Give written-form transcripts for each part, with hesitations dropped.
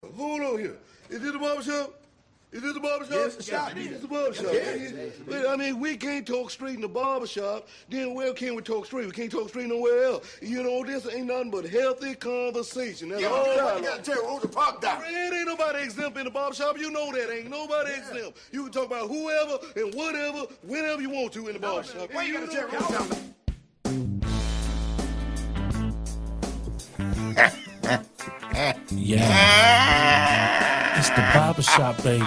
Hold on here. Is this the barbershop? Is this the barbershop? Yes, it's the barbershop. I mean, we can't talk street in the barbershop. Then where can we talk street? We can't talk street nowhere else. You know, this ain't nothing but healthy conversation. That's all you got to tell Rosa Park down. It ain't nobody exempt in the barbershop. You know that. Ain't nobody exempt. You can talk about whoever and whatever, whenever you want to in the barbershop. Why you got to tell Rosa down? Yeah. It's the barbershop, baby.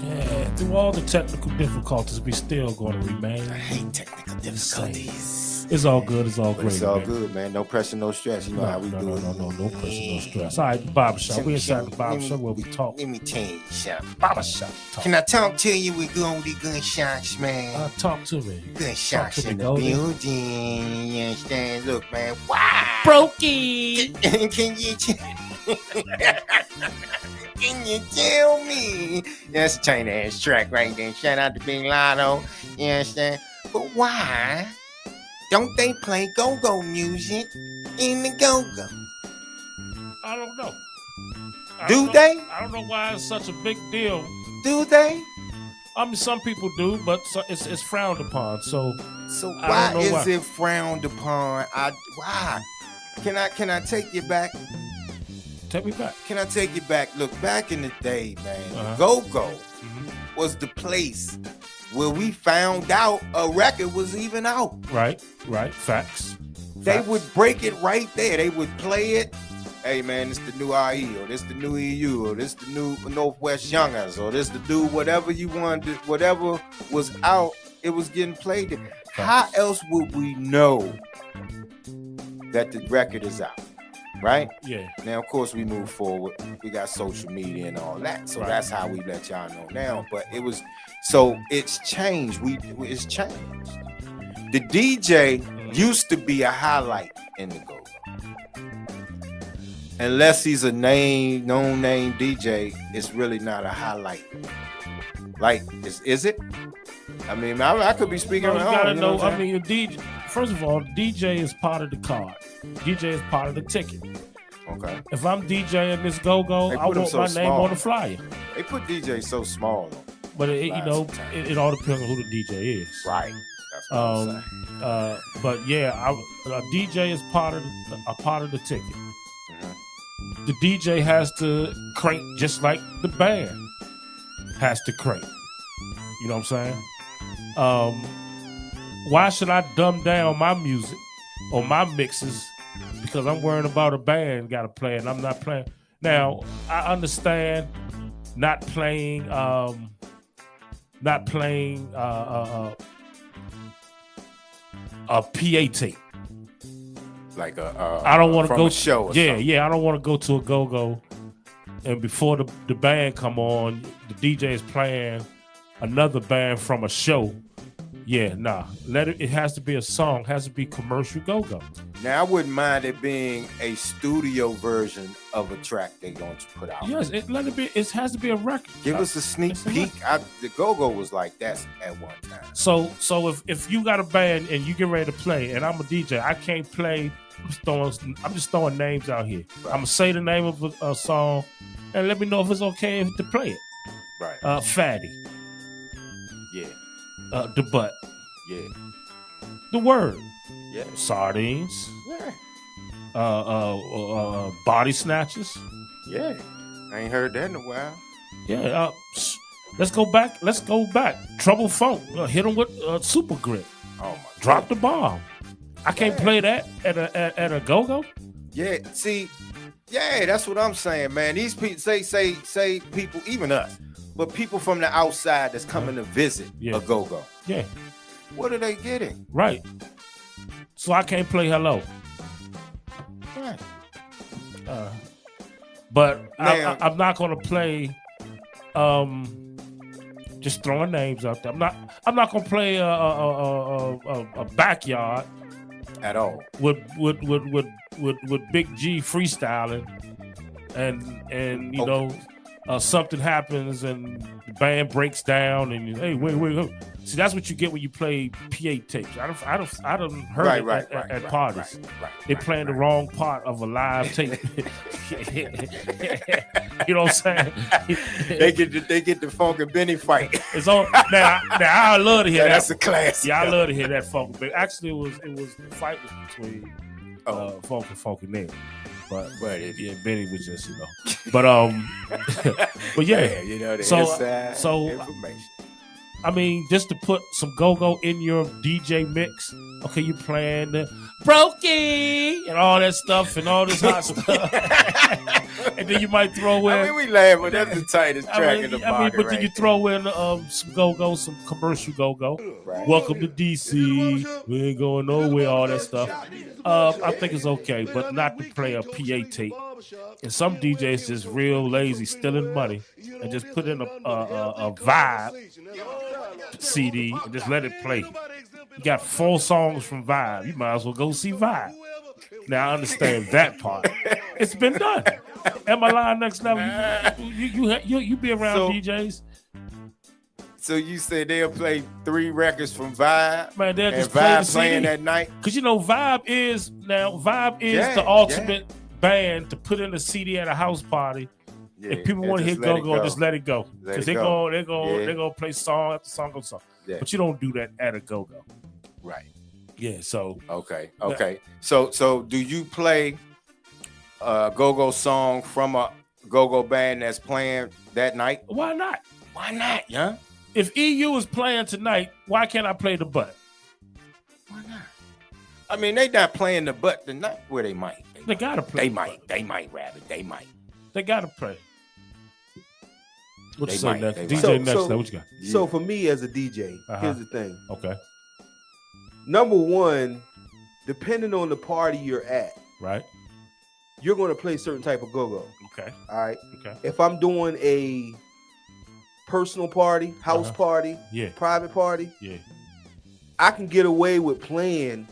Yeah, through all the technical difficulties, we still going to remain. I hate technical difficulties. It's all good. It's all great. It's all good, man. No pressure, no stress. You know how we do it. No pressure, no stress. All right, the barbershop. We inside the barbershop where we talk. Let me tell you something. Barbershop talk. Can I talk to you with Goldie Gunshots, man? Talk to me. Gunshots in the building. You understand? Look, man. Wow. Brokey. Can you tell me? That's a China ass track right there. Shout out to Big Lotto. You understand? But why don't they play go-go music in the go-go? I don't know. Do they? I don't know why it's such a big deal. Do they? I mean, some people do, but it's frowned upon. So why is it frowned upon? Why? Can I take you back? Take me back. Can I take you back? Look, back in the day, man, go-go was the place where we found out a record was even out. Right. Facts. They would break it right there. They would play it. Hey, man, this the new IE, or this the new EU, or this the new Northwest Youngers, or this the new whatever you wanted, whatever was out, it was getting played there. How else would we know that the record is out? Right? Yeah. Now, of course, we move forward. We got social media and all that. So that's how we let y'all know now. But it's changed. It's changed. The DJ used to be a highlight in the go-go. Unless he's a known name DJ, it's really not a highlight. Like, is it? I mean, I could be speaking you wrong. gotta know. I mean, a DJ. First of all, DJ is part of the card. DJ is part of the ticket. Okay. If I'm DJing this go-go, I want my name on the flyer. They put DJ so small. But it all depends on who the DJ is. Right. That's what I'm saying. But yeah, a DJ is part of the ticket. Mm-hmm. The DJ has to crank just like the band has to crank. You know what I'm saying? Why should I dumb down my music or my mixes because I'm worrying about a band got to play and I'm not playing? Now, I understand not playing a PA tape. Like I don't want to go a show. Or something. I don't want to go to a go-go and before the band come on, the DJ is playing another band from a show. Yeah, nah. It has to be a song, has to be commercial go-go. Now I wouldn't mind it being a studio version of a track they're going to put out. Yes, it has to be a record. Give us a sneak peek. The go-go was like that at one time. So if you got a band and you get ready to play and I'm a DJ, I can't play. I'm just throwing names out here. Right. I'm gonna say the name of a song and let me know if it's okay to play it. Right. Fatty. Yeah. The butt. Yeah. The word. Yeah. Sardines. Yeah. Body snatchers. Yeah. I ain't heard that in a while. Yeah. Let's go back. Trouble Funk. Hit them with Super Grip. Oh my. Drop the bomb. I can't play that at a go-go. Yeah. See. Yeah, that's what I'm saying, man. These people say people, even us, but people from the outside that's coming to visit a go-go. Yeah. What are they getting? Right. So I can't play Hello. Right. But I'm not gonna play. Just throwing names out there. I'm not gonna play a backyard at all with Big G freestyling and you know something happens and the band breaks down and hey, wait. See, that's what you get when you play PA tapes. I don't heard it at parties. They're playing the wrong part of a live tape. You know what I'm saying? They get the Funk and Benny fight. It's on now. I love to hear that. That's a classic. Yeah, I love to hear that Funk. But actually, it was the fight was between Funk and Funky Name. But yeah, Benny was just but but yeah, the so information. I mean, just to put some go-go in your DJ mix. Okay, you playing the Brokey and all that stuff and all this hot stuff, and then you might throw in. I mean, we laugh, but that's the tightest track in the market. But then you throw in some go-go, some commercial go-go. Right. Welcome to DC. We ain't going nowhere. All that stuff. I think it's okay, but not to play a PA tape. And some DJs just real lazy, stealing money, and just put in a Vibe CD and just let it play. You got 4 songs from Vibe. You might as well go see Vibe. Now I understand that part. It's been done. Am I lying? Next level? You be around DJs. So you say they'll play 3 records from Vibe, man? They'll just Vibe playing that night. Because Vibe is the ultimate band to put in a CD at a house party. Yeah, if people want to hear go-go, just let it go. Because they're gonna play song after song after song. Yeah. But you don't do that at a go-go. Right. Yeah, so okay. So do you play a go-go song from a go-go band that's playing that night? Why not? Why not, yeah? If EU is playing tonight, why can't I play the butt? Why not? I mean, they not playing the butt tonight. Well, they might. They gotta play. They might, Rabbit. They might. They gotta play. What you say next? DJ next. What you got? So for me as a DJ, here's the thing. Okay. Number one, depending on the party you're at, right, you're going to play certain type of go-go. Okay. All right. Okay. If I'm doing a personal party, house party, private party, I can get away with playing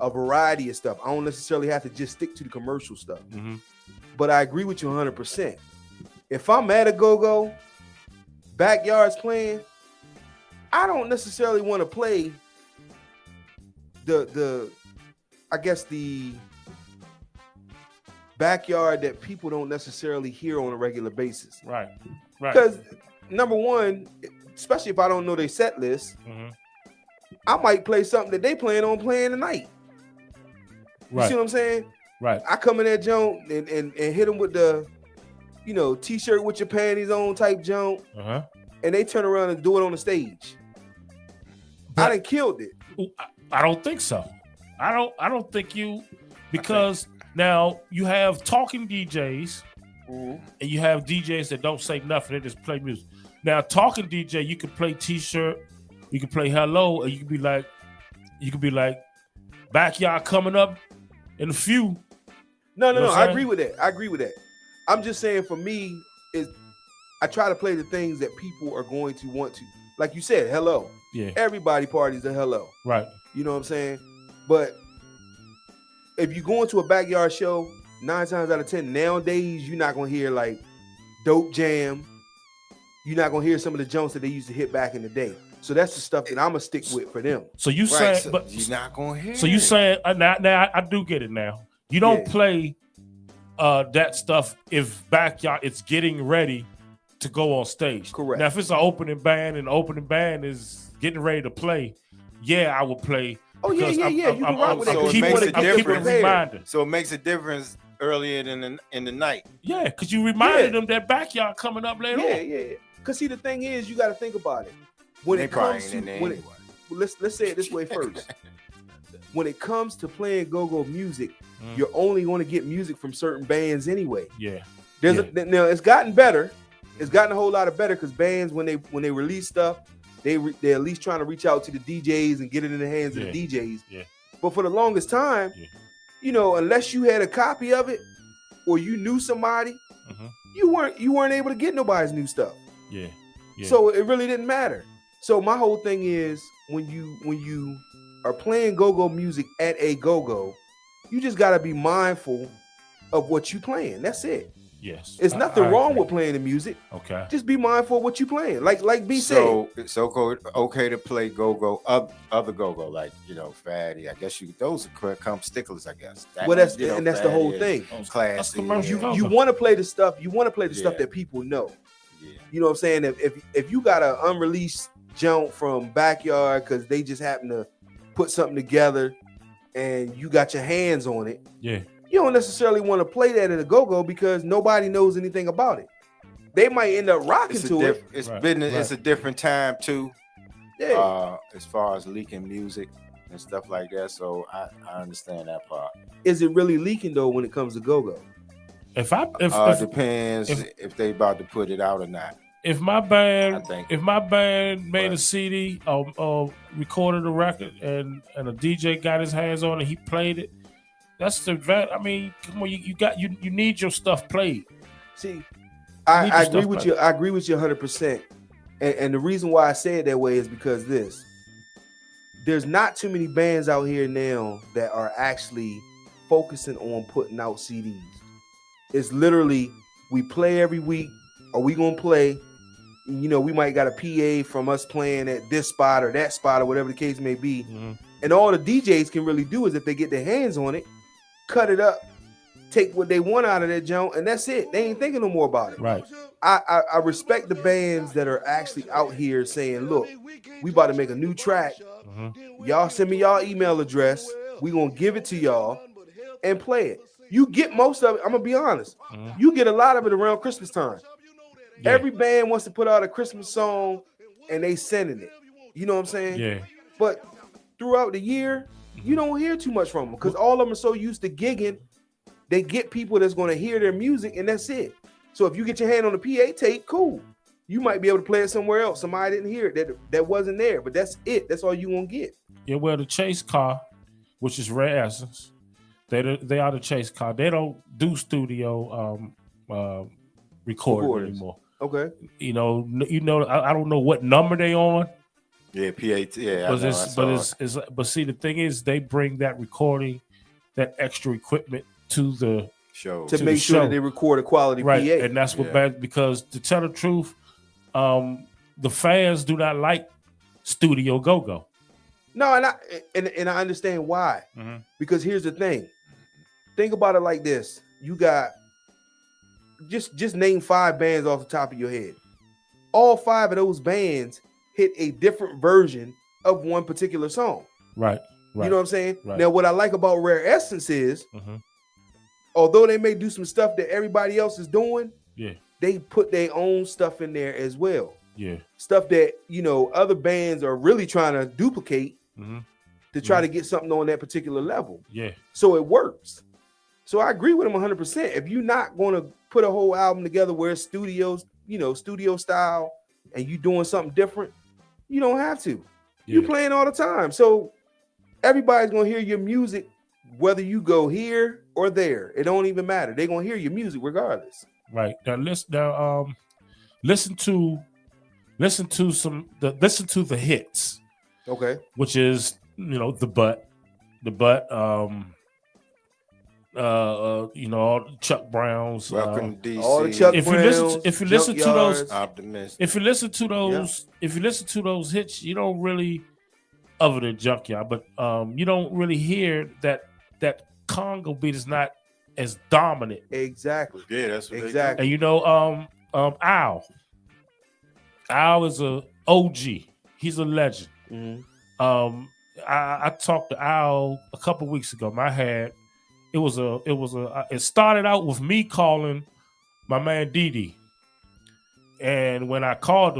a variety of stuff. I don't necessarily have to just stick to the commercial stuff. Mm-hmm. But I agree with you 100%. If I'm at a go-go, backyard's playing, I don't necessarily want to play the backyard that people don't necessarily hear on a regular basis. Right. Because number one, especially if I don't know their set list, I might play something that they plan on playing tonight. You see what I'm saying? Right. I come in that joint and hit them with the, t-shirt with your panties on type joint, and they turn around and do it on the stage. But I done killed it. I don't think so. I don't think you, because now you have talking DJs and you have DJs that don't say nothing, they just play music. Now talking DJ, you can play T-shirt, you can play Hello, or you can be like Backyard coming up in a few. No. I agree with that. I'm just saying, for me, I try to play the things that people are going to want to. Like you said, Hello. Yeah. Everybody parties a Hello. Right. You know what I'm saying? But if you go into a backyard show, 9 times out of 10, nowadays, you're not going to hear like Dope Jam. You're not going to hear some of the jumps that they used to hit back in the day. So that's the stuff that I'm going to stick with for them. So you saying, so but you're not going to hear. So you saying, now I do get it now. You don't play that stuff if backyard it's getting ready to go on stage. Correct. Now if it's an opening band and the opening band is getting ready to play, I will play. Oh yeah. You can rock with so it. it makes a difference. Reminder. So it makes a difference earlier in the night. Yeah, because you reminded them that backyard coming up later on. Yeah. Because see, the thing is, you got to think about it. When it comes to let's say it this way first. When it comes to playing go-go music, you're only going to get music from certain bands anyway. Yeah. Now it's gotten better. It's gotten a whole lot of better because bands when they release stuff, they're at least trying to reach out to the DJs and get it in the hands of the DJs. Yeah. But for the longest time, unless you had a copy of it or you knew somebody, you weren't able to get nobody's new stuff. Yeah. So it really didn't matter. So my whole thing is when you are playing go-go music at a go-go, you just got to be mindful of what you playing. That's it. Yes. It's nothing I wrong agree. with playing the music. Okay. Just be mindful of what you playing. Like B said. So it's okay to play go-go, other go-go, like, Fatty. I guess those are come sticklers, I guess. Well, that's you know, and that's the whole Fatty thing. is classy. commercial and- go-go. You want to play the stuff. You want to play the stuff Yeah. that people know. Yeah. You know what I'm saying? If you got an unreleased jump from Backyard because they just happen to put something together and you got your hands on it, Yeah. you don't necessarily want to play that at a go-go because nobody knows anything about it. They might end up rocking to it. It's Right, business. right. It's a different time too. Yeah. As far as leaking music and stuff like that. So I understand that part. Is it really leaking though when it comes to go-go? If Depends if they about to put it out or not. my I band think. made a Right. CD or recorded a record and a DJ got his hands on it, he played it. That's the I mean, come on, you need your stuff played. See, You need I your agree stuff with back. you. I agree with you 100%. And the reason why I say it that way is because there's not too many bands out here now that are actually focusing on putting out CDs. It's literally we play every week, or we gonna play. We might got a PA from us playing at this spot or that spot or whatever the case may be. Mhm. And all the DJs can really do is if they get their hands on it, cut it up, take what they want out of that joint, and that's it. They ain't thinking no more about it. Right. I respect the bands that are actually out here saying, look, we about to make a new track. Y'all send me y'all email address. We gonna give it to y'all and play it. You get most of it. I'm gonna be honest. You get a lot of it around Christmas time. Yeah. Every band wants to put out a Christmas song and they sending it. You know what I'm saying? Yeah. But throughout the year, you don't hear too much from them because all of them are so used to gigging. They get people that's going to hear their music and that's it. So if you get your hand on the PA tape, cool. You might be able to play it somewhere else. Somebody didn't hear it that wasn't there, but that's it. That's all you gonna get. Yeah, well, the Chase car, which is Rare Essence, they are the Chase car. They don't do studio recording Recordings. anymore. Okay. I don't know what number they on, Yeah, PAT. Yeah, but see, the thing is, they bring that recording, that extra equipment to the show. To the make sure show. that they record a quality right, PA. and that's what Yeah. bad because to tell the truth, the fans do not like studio go-go. No, and I understand why. Mhm. Because here's the thing. Think about it like this. You got just name 5 bands off the top of your head. All 5 of those bands hit a different version of one particular song. Right. You know what I'm saying? Right. Now, what I like about Rare Essence is, Mhm. although they may do some stuff that everybody else is doing, Yeah. they put their own stuff in there as well. Yeah. Stuff that, other bands are really trying to duplicate Mhm. to try to get something on that particular level. Yeah. So it works. So I agree with him 100%. If you're not going to put a whole album together where it's studio style, and you doing something different, you don't have to. You're Yeah. playing all the time. So everybody's going to hear your music, whether you go here or there. It don't even matter. They're going to hear your music regardless. Right. Now listen to the hits, Okay. which is the butt, all the Chuck Browns. Welcome to DC. All the Chuck If you listen to those, Junkyards. Optimist. if you listen to those hits, you don't really, other than Junkyard, but you don't really hear that Congo beat is not as dominant. Exactly. Yeah, that's what Exactly. And Al is a OG. He's a legend. Mhm. I talked to Al a couple weeks ago. It started out with me calling my man Didi, and when I called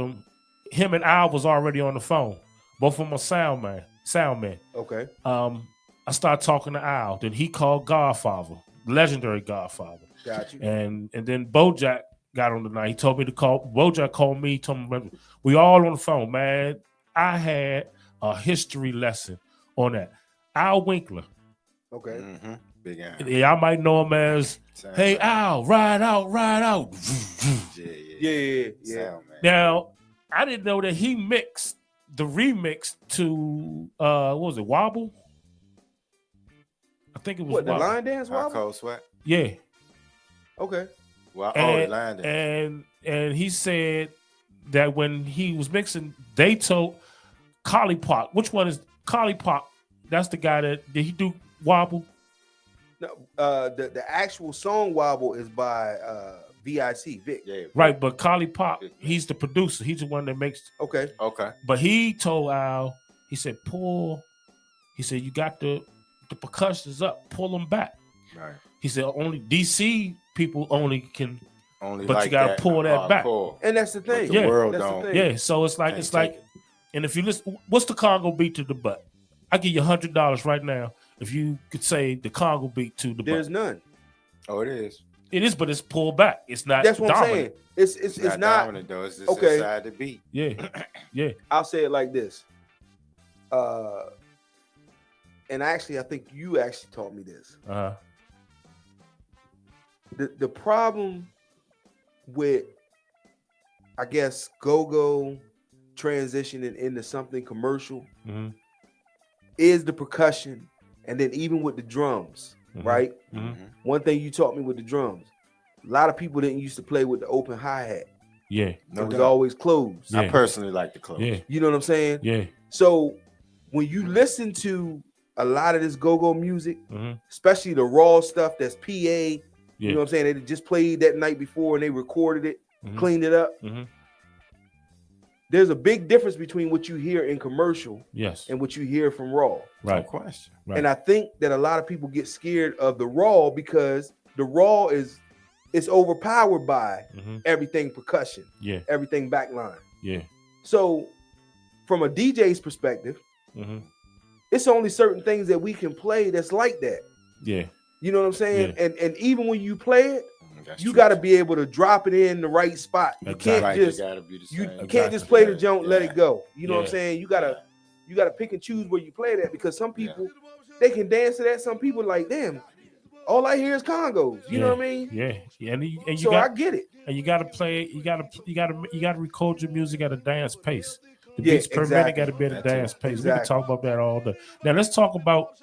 him and Al was already on the phone. Both of them are soundman. Okay. I started talking to Al. Then he called Godfather, legendary Godfather, Got you. and then Bojack got on the night. He told me to call. Bojack called me. Told me we all on the phone, man. I had a history lesson on that. Al Winkler. Okay. Mm-hmm. Big Al. Y'all might know him as, Sound "Hey man. Al, ride out, ride out." Yeah. Sound man. Now, I didn't know that he mixed the remix to what was it, Wobble? I think it was What, the Wobble. line dance Hot wobble? Cold Sweat. Yeah. Okay. Well, and he said that when he was mixing, they told Collie Park. Which one is Collie Park? That's the guy that did he do Wobble? No, the actual song Wobble is by Vic. Yeah, Right, but Collie Park, he's the producer. He's the one that makes. Okay. But he told Al, he said, pull. He said, you got the percussions up, pull them back. Right. He said, only DC people can. Only but like you gotta pull that back. And that's the thing. Yeah. World that's don't. the thing. Yeah, so it's like, and if you listen, what's the Congo beat to the butt? I give you $100 right now if you could say the Congo beat to the There's butt. none. Oh, it is. It is, but it's pulled back. It's not. That's what dominant. I'm saying. It's not dominant though. It's just okay. inside the beat. Yeah, yeah. I'll say it like this. And actually, I think you actually taught me this. Uh-huh. The problem with, I guess, go-go transitioning into something commercial is the percussion, and then even with the drums, right? One thing you taught me with the drums, a lot of people didn't used to play with the open hi-hat. Yeah. It was always closed. Yeah. I personally like the close. Yeah. You know what I'm saying? Yeah. So when you listen to a lot of this go-go music, Mm-hmm. especially the raw stuff that's PA, Yeah. you know what I'm saying? They just played that night before and they recorded it, cleaned it up. There's a big difference between what you hear in commercial and what you hear from raw. Right. No question. Right. And I think that a lot of people get scared of the raw because the raw it's overpowered by everything percussion, everything backline. Yeah. So from a DJ's perspective, it's only certain things that we can play that's like that. Yeah. You know what I'm saying? Yeah. And even when you play it, That's you true. got to be able to drop it in the right spot. You can't Right, just it gotta be the you same. can't just play the joint, let Yeah. it go. You know what I'm Yeah. saying? You gotta pick and choose where you play that because some people they can dance to that. Some people like, damn, all I hear is congos. You know what I mean? Yeah. Yeah. And you So I get it. And you gotta play. You gotta record your music at a dance pace. The Yeah, beats per minute exactly. got to be at a That too. dance pace. We Exactly. can talk about that all day. Now let's talk about.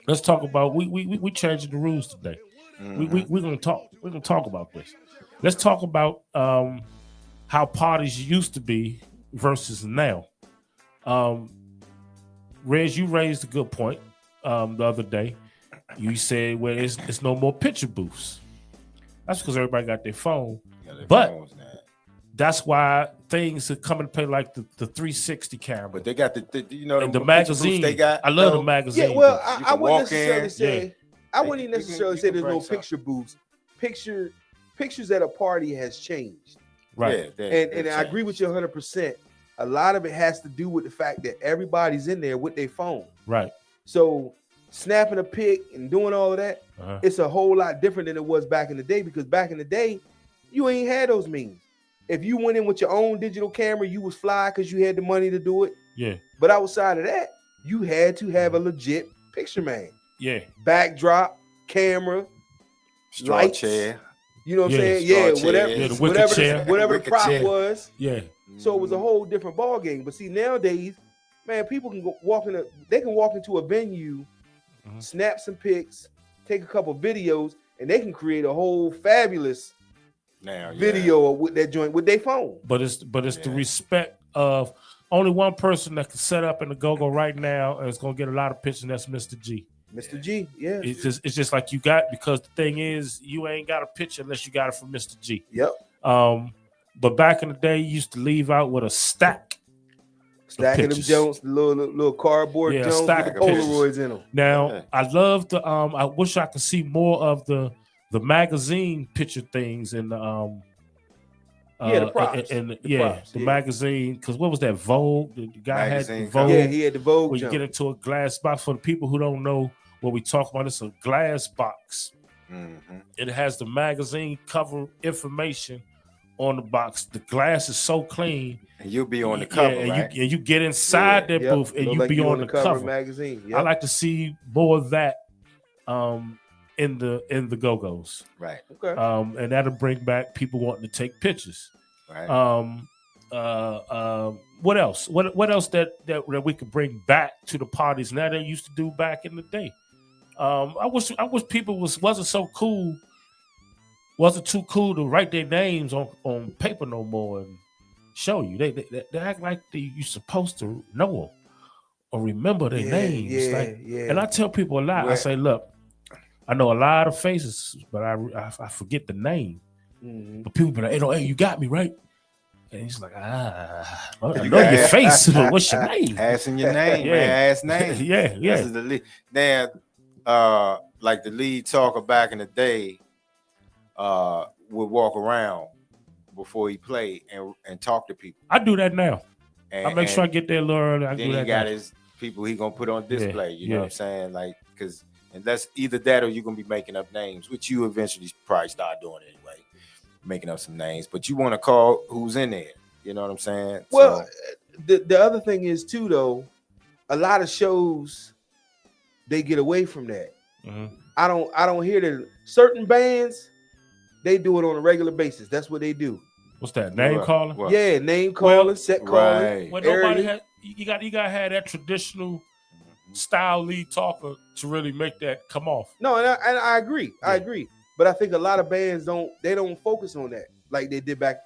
We changing the rules today. We're gonna talk about this. Let's talk about how parties used to be versus now. Reg, you raised a good point the other day. You said, well, it's no more picture booths. That's because everybody got their phone. Yeah, their But phones now. that's why things are coming to play like the 360 camera. But they got the you know and the picture magazine. booths they got. I love though? the magazine. Yeah, well, booths. I can wouldn't walk necessarily in, say I wouldn't even You can- necessarily you say can there's no bring something. picture booths. Pictures at a party has changed. right. Yeah, And I agree with you 100%. A lot of it has to do with the fact that everybody's in there with their phone. Right. So snapping a pic and doing all of that, it's a whole lot different than it was back in the day because back in the day, you ain't had those means. If you went in with your own digital camera, you was fly because you had the money to do it. Yeah. But outside of that, you had to have a legit picture man. Yeah. Backdrop, camera, straw lights. chair. You know what I'm Yeah, saying? straw Yeah, chair. whatever, Yeah, the wicker chair. whatever the Wicker prop chair. was. Yeah. So it was a whole different ball game. But see, nowadays, man, people can walk into a venue, snap some pics, take a couple videos, and they can create a whole fabulous Now, yeah. video with that joint with their phone. But it's the respect of only one person that can set up in the go-go right now and it's gonna get a lot of pictures, and that's Mr. G. Mr. G, yeah. It's just like you got, because the thing is you ain't got a picture unless you got it from Mr. G. Yep. But back in the day, you used to leave out with a stack. Stacking them pictures. Jones, the little cardboard Yeah, Jones stack with the of pictures. Polaroids in them. Now, Yeah. I love the I wish I could see more of the magazine picture things and the The props. and The props, yeah. magazine, because what was that, Vogue? The guy Magazine had the Vogue. Yeah, he had the Vogue Where you jump. get into a glass box. For the people who don't know what we talk about, it's a glass box. It has the magazine cover information on the box. The glass is so clean. And you'll be on the cover, and right? you get inside that Yep. booth and Look you like be on the cover. magazine. I Yep. like to see more of that in the go-go's. Right. Okay. And that'll bring back people wanting to take pictures. Right. What else? What else that we could bring back to the parties now they used to do back in the day? I wish people wasn't so cool wasn't too cool to write their names on paper no more and show you. They act like you supposed to know them or remember their names. And I tell people a lot. I say, look, I know a lot of faces, but I forget the name. Mm-hmm. But people be like, hey, you got me right. And he's like, I know your face, but what's your name? Asking your name, man. Ask name. Yeah. This is the lead. Now, like the lead talker back in the day, would walk around before he played and talk to people. I do that now. And, I make sure I get there a little early. Then he got his people he gonna put on display. You know what I'm saying? Like, because unless either that or you're gonna be making up names, which you eventually probably start doing anyway. Making up some names, but you want to call who's in there. You know what I'm saying? Well, the other thing is too, though, a lot of shows they get away from that. Mm-hmm. I don't hear that. Certain bands they do it on a regular basis. That's what they do. What's that? Name calling? What? Yeah, name calling, set calling. Right. Well, nobody had. You got to have that traditional style lead talker to really make that come off. No, and I agree. I agree. But I think a lot of bands don't focus on that like they did back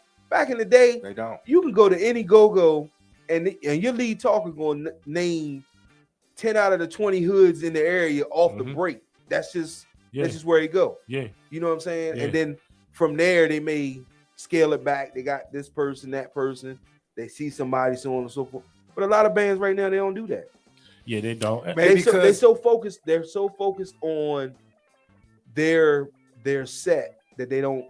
in the day. They don't. You can go to any go-go and your lead talker going to name 10 out of the 20 hoods in the area off the break. That's just where you go. Yeah. You know what I'm saying? Yeah. And then from there they may scale it back. They got this person, that person. They see somebody, so on and so forth. But a lot of bands right now, they don't do that. Yeah, they don't. They're so focused on their set that they don't,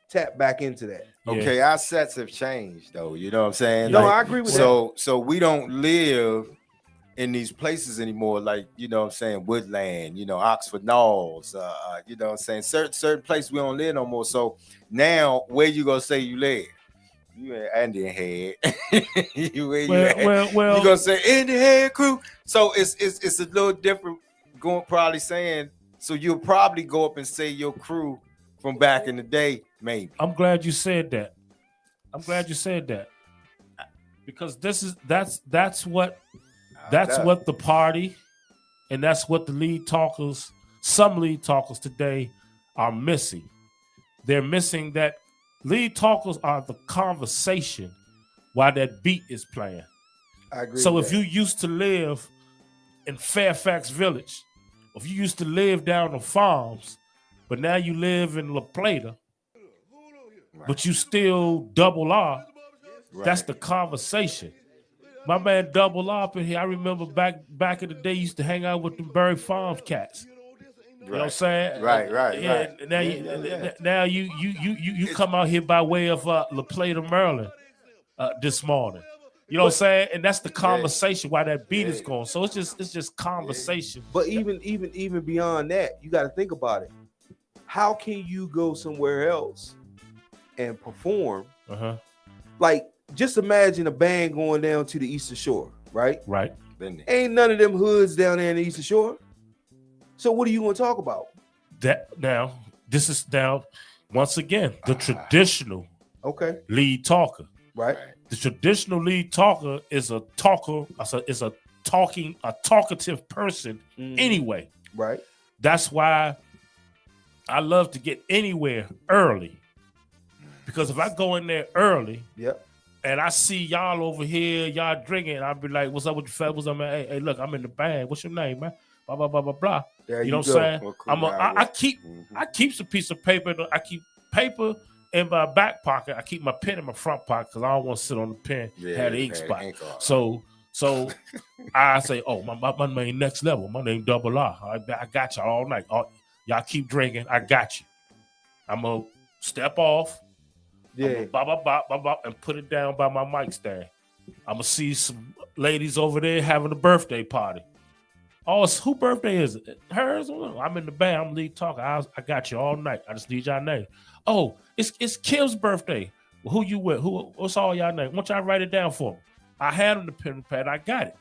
tap back into that. Okay, our sets have changed though. You know what I'm saying? No, I agree with that. So we don't live in these places anymore, like, you know what I'm saying, Woodland, Oxford Knolls, you know what I'm saying? Certain places we don't live no more. So now where you gonna say you live? You in Indian Head. You gonna say Indian Head crew? So it's a little different probably saying. So you'll probably go up and say your crew from back in the day, maybe. I'm glad you said that. Because that's what the party and that's what the lead talkers, some lead talkers today are missing. They're missing that lead talkers are the conversation while that beat is playing. I agree. So if you used to live in Fairfax Village, if you used to live down the farms, but now you live in La Plata, but you still double R, that's the conversation. My man Double R up in here, I remember back in the day, used to hang out with the Berry Farms cats. You know what I'm saying? Right. Yeah. Now you come out here by way of La Plata, Maryland, this morning. You know what I'm saying? And that's the conversation while that beat is going. So it's just conversation. But even beyond that, you got to think about it. How can you go somewhere else and perform? Like, just imagine a band going down to the Eastern Shore, right? Right. Ain't none of them hoods down there in the Eastern Shore. So what are you going to talk about? This is once again the traditional lead talker. Right. The traditional lead talker is a talker, is a talkative person anyway. Right. That's why I love to get anywhere early. Because if I go in there early, and I see y'all over here, y'all drinking, I'll be like, what's up with the fat? What's up, man? Hey, look, I'm in the band. What's your name, man? Blah, blah, blah, blah, blah. You know what I'm saying? I keep some piece of paper. I keep paper in my back pocket. I keep my pen in my front pocket because I don't want to sit on the pen, have the ink spot. So I say, oh, my name next level. My name Double R. I got y'all all night. Y'all keep drinking. I got you. I'm going to step off. Yeah. Bop, and put it down by my mic stand. I'm going to see some ladies over there having a birthday party. Oh, whose birthday is it? Hers? I'm in the band. I'm lead talker. I got you all night. I just need y'all name. Oh, it's Kim's birthday. Well, who you with? What's all y'all name? Why don't y'all write it down for me? I had on the pen and pad. I got it.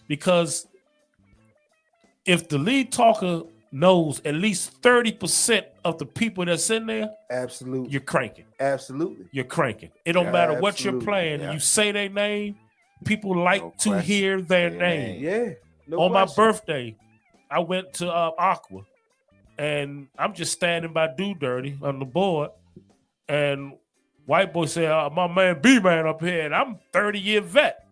Because if the lead talker knows at least 30% of the people that's in there, absolutely, you're cranking. Absolutely, you're cranking. It don't matter what you're playing. You say their name, people like to hear their name. Yeah. On my birthday, I went to Aqua, and I'm just standing by Do Dirty on the board, and white boy said, my man B-Man up here, and I'm 30-year vet.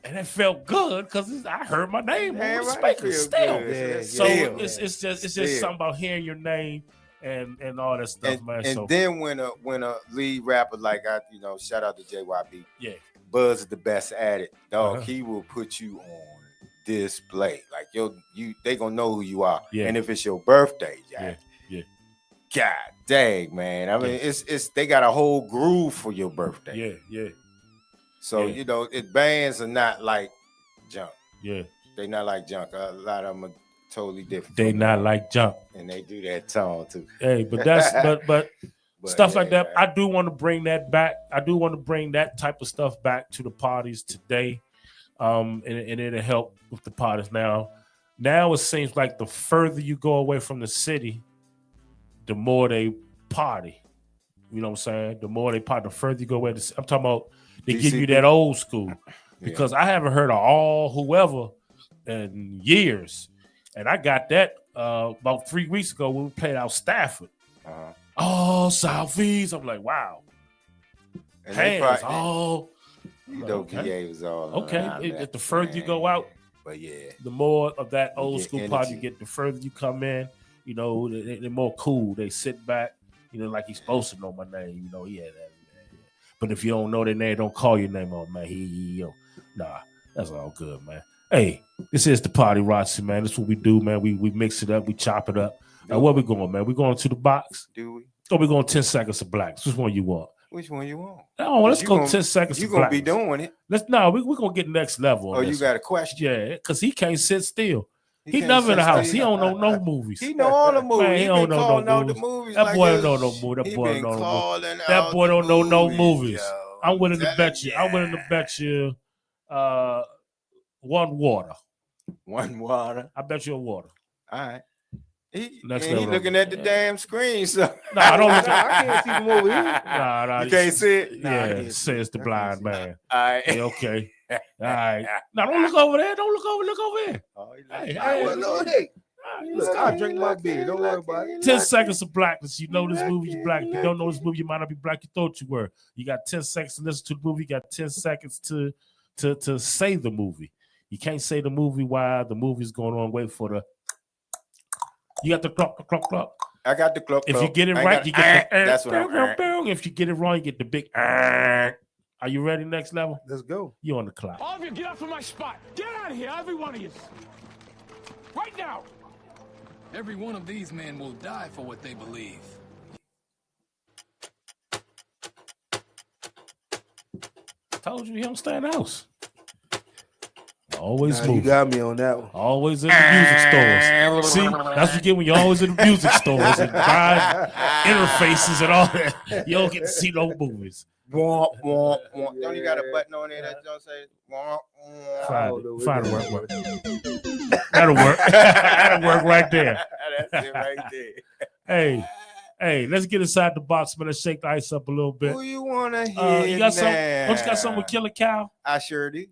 And it felt good because I heard my name on the speaker still. So it's just something about hearing your name and all that stuff, man. And then when a lead rapper like shout out to JYB, Buzz is the best at it, dog. He will put you on display, like they gonna know who you are. And if it's your birthday, God dang, man. I mean, it's they got a whole groove for your birthday. So bands are not like junk. They not like junk. A lot of them are totally different. They not like junk, and they do that tone too. Hey, but that's but stuff like that. I do want to bring that back. I do want to bring that type of stuff back to the parties today, and it'll help with the parties now. Now it seems like the further you go away from the city, the more they party. You know what I'm saying? The more they party, the further you go away. I'm talking about. They give you that old school because I haven't heard of all whoever in years, and I got that about 3 weeks ago when we played out Stafford. Oh, Southeast! I'm like, wow. And Hands, PA was all okay. The further you go out, but the more of that old school party you get. The further you come in, they're more cool. They sit back, like he's supposed to know my name. That. But if you don't know their name, don't call your name on, man. Nah, that's all good, man. Hey, this is the party, Razzi, man. This is what we do, man. We mix it up, we chop it up. Now, where we going, man? We going to the box? Do we? Or we going 10 seconds of blacks? Which one you want? Which one you want? No, let's go 10 seconds of blacks. You gonna be doing it? We're gonna get next level. You got a question? Yeah, because he can't sit still. He never in the house. He don't know no movies. He know all the movies. Man, he don't know no movies. That boy don't know no movies. That boy don't know no movies. I'm willing to bet you. I'm willing to bet you one water. One water. I bet you a water. All right. He looking at the damn screen. So I don't. I can't see him over here. Nah. You can't see it. Yeah, says the blind man. All right. Yeah, okay. All right. Now don't look over there. Don't look over. Look over here. Hey. Look, I drink my beer. Don't worry about it. 10 seconds of blackness. You know this movie, you black. If you don't know this movie, you might not be black. You thought you were. You got 10 seconds to listen to the movie. You got 10 seconds to say the movie. You can't say the movie while the movie's going on. Wait for the. You got the clock. I got the clock. If you get it right, you get the. That's what I'm. If you get it wrong, you get the big. Are you ready? Next level. Let's go. You on the clock. All of you, get up from my spot. Get out of here, every one of you. Right now. Every one of these men will die for what they believe. Told you he don't stay in the house. Always moving. You got me on that one. Always in the music stores. See, that's what you get when you're always in the music stores and buying interfaces and all that. You don't get to see no movies. Don't you got a button on there that don't say? Find it. Work. That'll work. That'll work right there. That's it right there. Hey, let's get inside the box, man. Let's shake the ice up a little bit. Who you want to hear you got now? Don't you got something with Killer Cow? I sure do.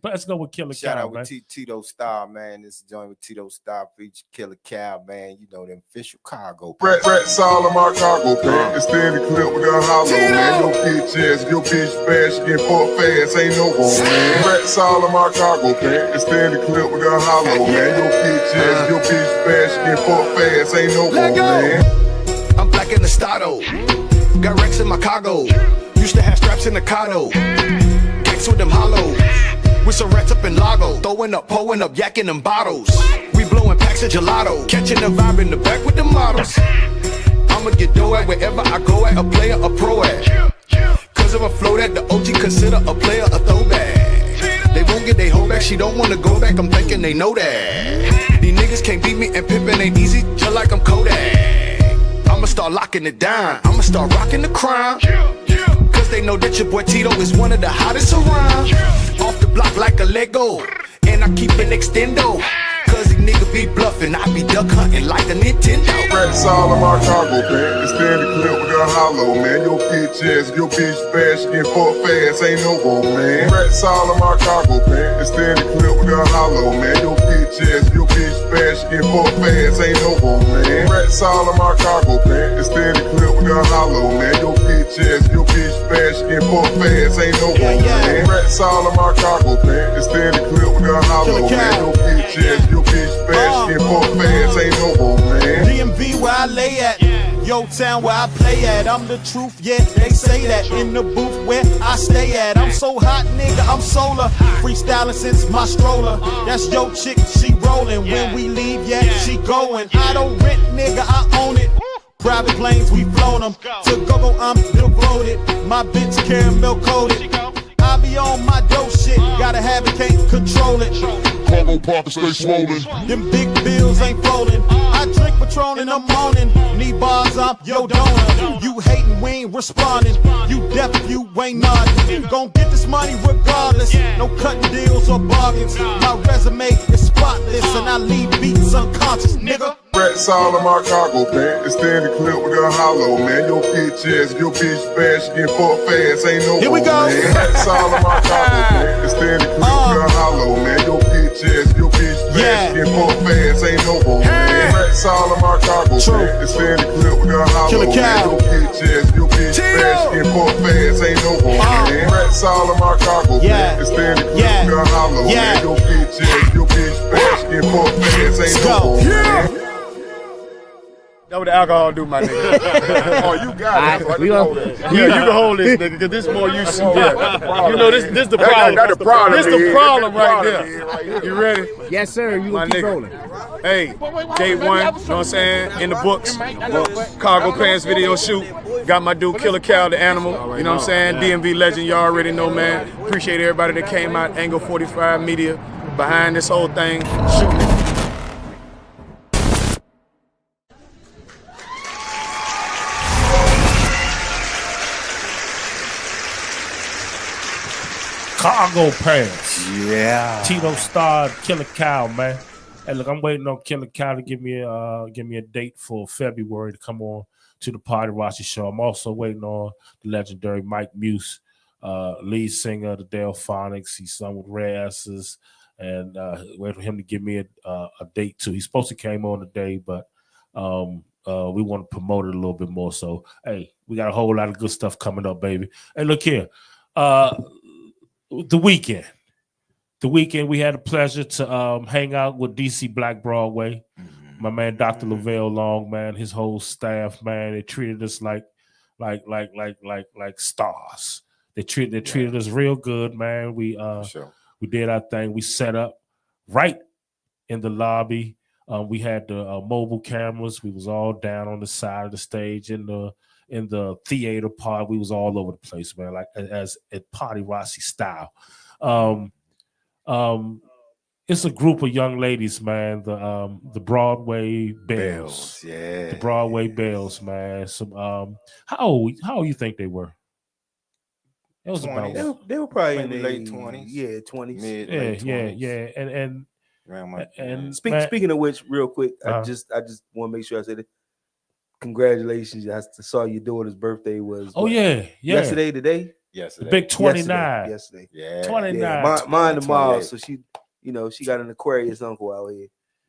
Let's go with Killer Shout Cow, out man. with Tito Star, man. This is joint with Tito Star feature Killer Cow, man. You know them official cargo. Rat all of my cargo pants. Extend the clip with a hollow, man. Your bitch ass, your bitch fast, she get fucked fast, ain't no more, man. Rat all of my cargo pants. Extend the clip with a hollow, man. Your bitch ass, your bitch fast, she get fucked fast, ain't no more, man. I'm black in the Stado. Got Rex in my cargo. Used to have straps in the Cado. Kicks with them hollow. With some rats up in Lago. Throwing up, pulling up, yakking them bottles. We blowing packs of gelato. Catching the vibe in the back with the models. I'ma get dough at wherever I go at. A player, a pro at. Cause of a flow that the OG consider a player, a throwback. They won't get they hold back. She don't wanna go back. I'm thinking they know that. These niggas can't beat me and pimpin' ain't easy. Just like I'm Kodak. I'ma start locking it down. I'ma start rocking the crime. Cause they know that your boy Tito is one of the hottest around. Off the block like a Lego. And I keep an extendo. Cause these niggas be bluffing. I be duck hunting like a Nintendo. Rats all of my cargo pants. Extend the clip with a hollow, man. Your bitch ass, your bitch fast, she get fucked fast, ain't no more, man. Rats all of my cargo pants. Extend the clip with a hollow, man. Your bitch bitch ass, your bitch bad, she get fucked fast, ain't no more, man. Rats all in my cargo pants, extend the clip with a hollow, man. Your bitch ass, your bitch bad, she get fucked fast, ain't no more, man. Rats all in my cargo pants, extend the clip with a hollow, man. Your bitch ass, your bitch bad, she get fucked fast, ain't no more, man. DMV where I lay at, Yo Town where I play at. I'm the truth, yeah, they say that. In the booth where I stay at. I'm so hot, nigga, I'm solar. Freestyling since my stroller. That's yo chick, she rolling. When we leave, yeah, she going. I don't rent, nigga, I own it. Private planes, we flown them. To go-go, I'm devoted. My bitch caramel coated. I be on my dope shit. Gotta have it, can't control it. Cargo pockets stay swollen. Them big bills ain't folding. I drink Patron in the morning. Need bars, I'm yo donor. You hating, we ain't responding. You deaf if you ain't nodding. Gon' get this money regardless. No cutting deals or bargains. My resume is spotless and I leave beats unconscious, nigga. Rats all in my cargo pants, extend the clip with a hollow, man. Your bitch ass, your bitch bad, she get fucked fast, ain't no Here we go. Man. Rats all in my cargo pants, extend the clip with a hollow, man. Your bitch ass, your bitch bad, she get fucked fast, ain't no more, man. Rats all in my cargo pants, extend the clip with a hollow, Killer man. Cow. Your bitch ass, your bitch bad, she get fucked fast, ain't no more, man. Rats all in my cargo pants, extend the clip with a hollow, man. Your bitch ass, your bitch bad, she get fucked fast, ain't no more, man. That's what the alcohol do, my nigga. Oh, you got it. Yeah, you can hold this, nigga, because this more you see. You know, this the problem. That's the problem. This the problem right there. there. You ready? Yes, sir. You My keep nigga. rolling. Hey, day one, you know what I'm saying? In the books, cargo pants video shoot. Got my dude Killer Cow, the animal. You know what I'm saying? DMV legend, you already know, man. Appreciate everybody that came out. Angle 45 Media behind this whole thing, shooting it. Cargo pants. Yeah. Tito starred Killer Cow, man. Hey, look, I'm waiting on Killer Cow to give me a date for February to come on to the Party Razzi show. I'm also waiting on the legendary Mike Muse, lead singer of the Delphonics. He's sung with Razzi, and waiting for him to give me a date too. He's supposed to came on today, but we want to promote it a little bit more. So, hey, we got a whole lot of good stuff coming up, baby. Hey, look here. The weekend we had the pleasure to hang out with DC Black Broadway. My man Dr. Lavelle Long, man, his whole staff, man, they treated us like stars. They treated us real good, man. We did our thing. We set up right in the lobby. We had the mobile cameras. We was all down on the side of the stage in the theater part. We was all over the place, man, like as at Party Razzi style. It's a group of young ladies, man. The Broadway Bells. Yeah. The Broadway Bells, man. Some how old you think they were? It was 20s. about They were probably in the late 20s. Yeah, 20s. Mid, late 20s. And Speaking of which, real quick, Uh-huh. I just want to make sure I said it. Congratulations! I saw your daughter's birthday was. Oh, yeah. Yesterday, today. Yesterday. The big 29. Yesterday. Yeah. 29. Yeah, mine tomorrow. 28. So she got an Aquarius uncle out here.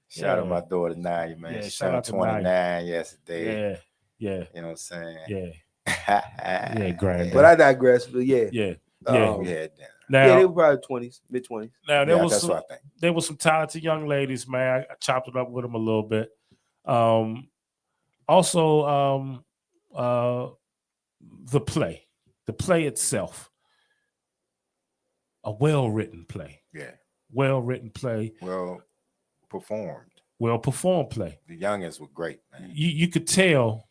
Shout out my daughter Naya, man. Yeah, She shout out turned to Naya. 29 yesterday. Yeah. You know what I'm saying? Yeah. Yeah, grand. But I digress. But yeah. Yeah. Um, Yeah. Now, yeah, they were probably 20s, mid 20s. now there was that's some, what I think. there was some talented young ladies, man. I chopped it up with them a little bit. Also, the play itself, a well-written play. Yeah. Well-written play. Well performed. Well-performed play. The youngins were great, man. You could tell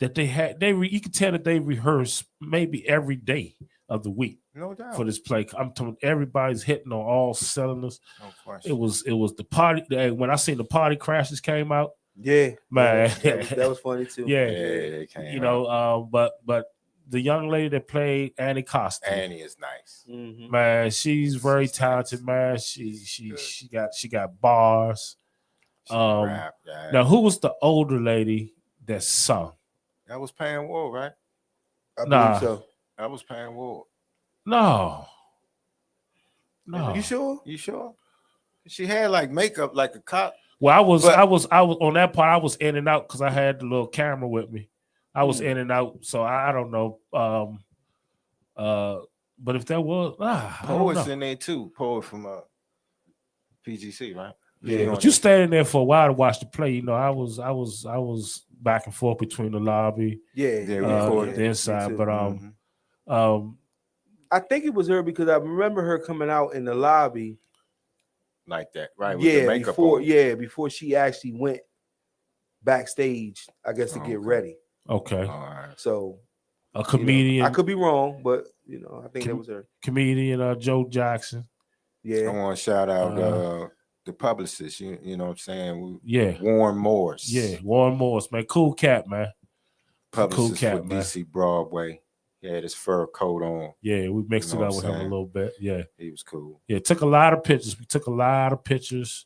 that you could tell that they rehearsed maybe every day of the week. No doubt. For this play. I'm telling you, everybody's hitting on all cylinders. No question. It was the party. When I seen the Party Crashers came out, Yeah, man, that was funny too. yeah, they came you know, but the young lady that played Annie Costa, Annie is nice. Mhm. man, she's very talented, man. She got bars. She rap, yeah. Now who was the older lady that sung? That was Pam Wool, right? I Nah. believe so. That was Pam Wool. No. You sure? You sure? She had like makeup like a cop. Well, I was on that part. I was in and out because I had the little camera with me. I was in and out, so I don't know. But if there was, Poet's in there too. Poet from PGC, right? Yeah, but you standing there for a while to watch the play. You know, I was back and forth between the lobby, the inside. But I think it was her because I remember her coming out in the lobby like that, right? With the makeup before she actually went backstage, I guess, to get ready. Okay. All right. So a comedian. You know, I could be wrong, but you know, I think that was her. Comedian Joe Jackson. Yeah. I want to shout out the publicist. You know what I'm saying? Yeah. Warren Morris. Yeah, Warren Morris, man. Cool cat, man. Publicist cool cat, for man. DC Broadway. He had his fur coat on. Yeah, we mixed it up with him a little bit. Yeah. He was cool. Yeah, took a lot of pictures. We took a lot of pictures.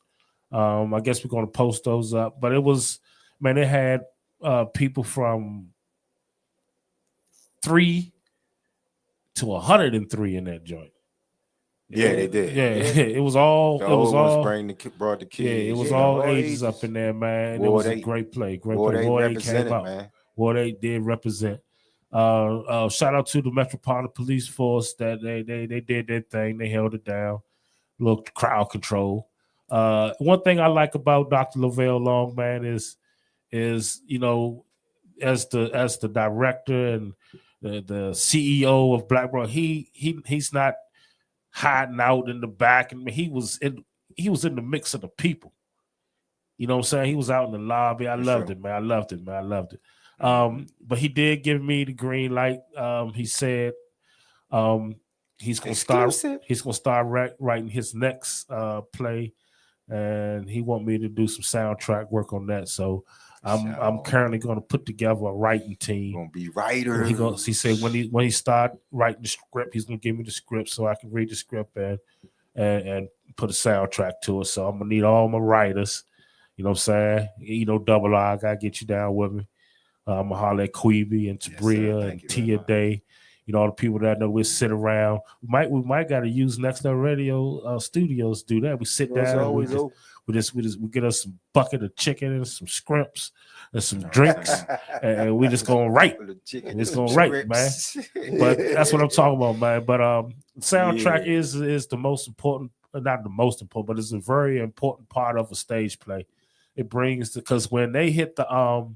I guess we're gonna post those up. But it was, man, it had people from 3 to 103 in that joint. Yeah, they did. Yeah, it was all. The it was all. Brought the kids. Yeah, it was all ages up in there, man. It was a great play. Great play. Ward 8 came out. Man. Ward 8 did represent. Shout out to the Metropolitan Police Force that they did their thing. They held it down. Little crowd control. One thing I like about Dr. Lavelle Long, man, is you know, as the director and the CEO of Black Bro, he's not hiding out in the back. I mean, he was in the mix of the people. You know what I'm saying? He was out in the lobby. I loved it, man. I loved it. But he did give me the green light. He said he's gonna start writing his next play, and he want me to do some soundtrack work on that. So I'm currently gonna put together a writing team. Gonna be writer. He said when he start writing the script, he's gonna give me the script so I can read the script and put a soundtrack to it. So I'm gonna need all my writers. You know what I'm saying? You know, Double R, I gotta get you down with me. I'm gonna holler at Queeby and Tabria and Tia Day. You know, all the people that I know we sit around. We might gotta use Next Level Radio studios to do that. We sit down and we get us some bucket of chicken and some scrimps and some drinks, and we just gonna write. And it's gonna write, man. But that's what I'm talking about, man. But soundtrack is the most important, not the most important, but it's a very important part of a stage play. It brings because when they hit the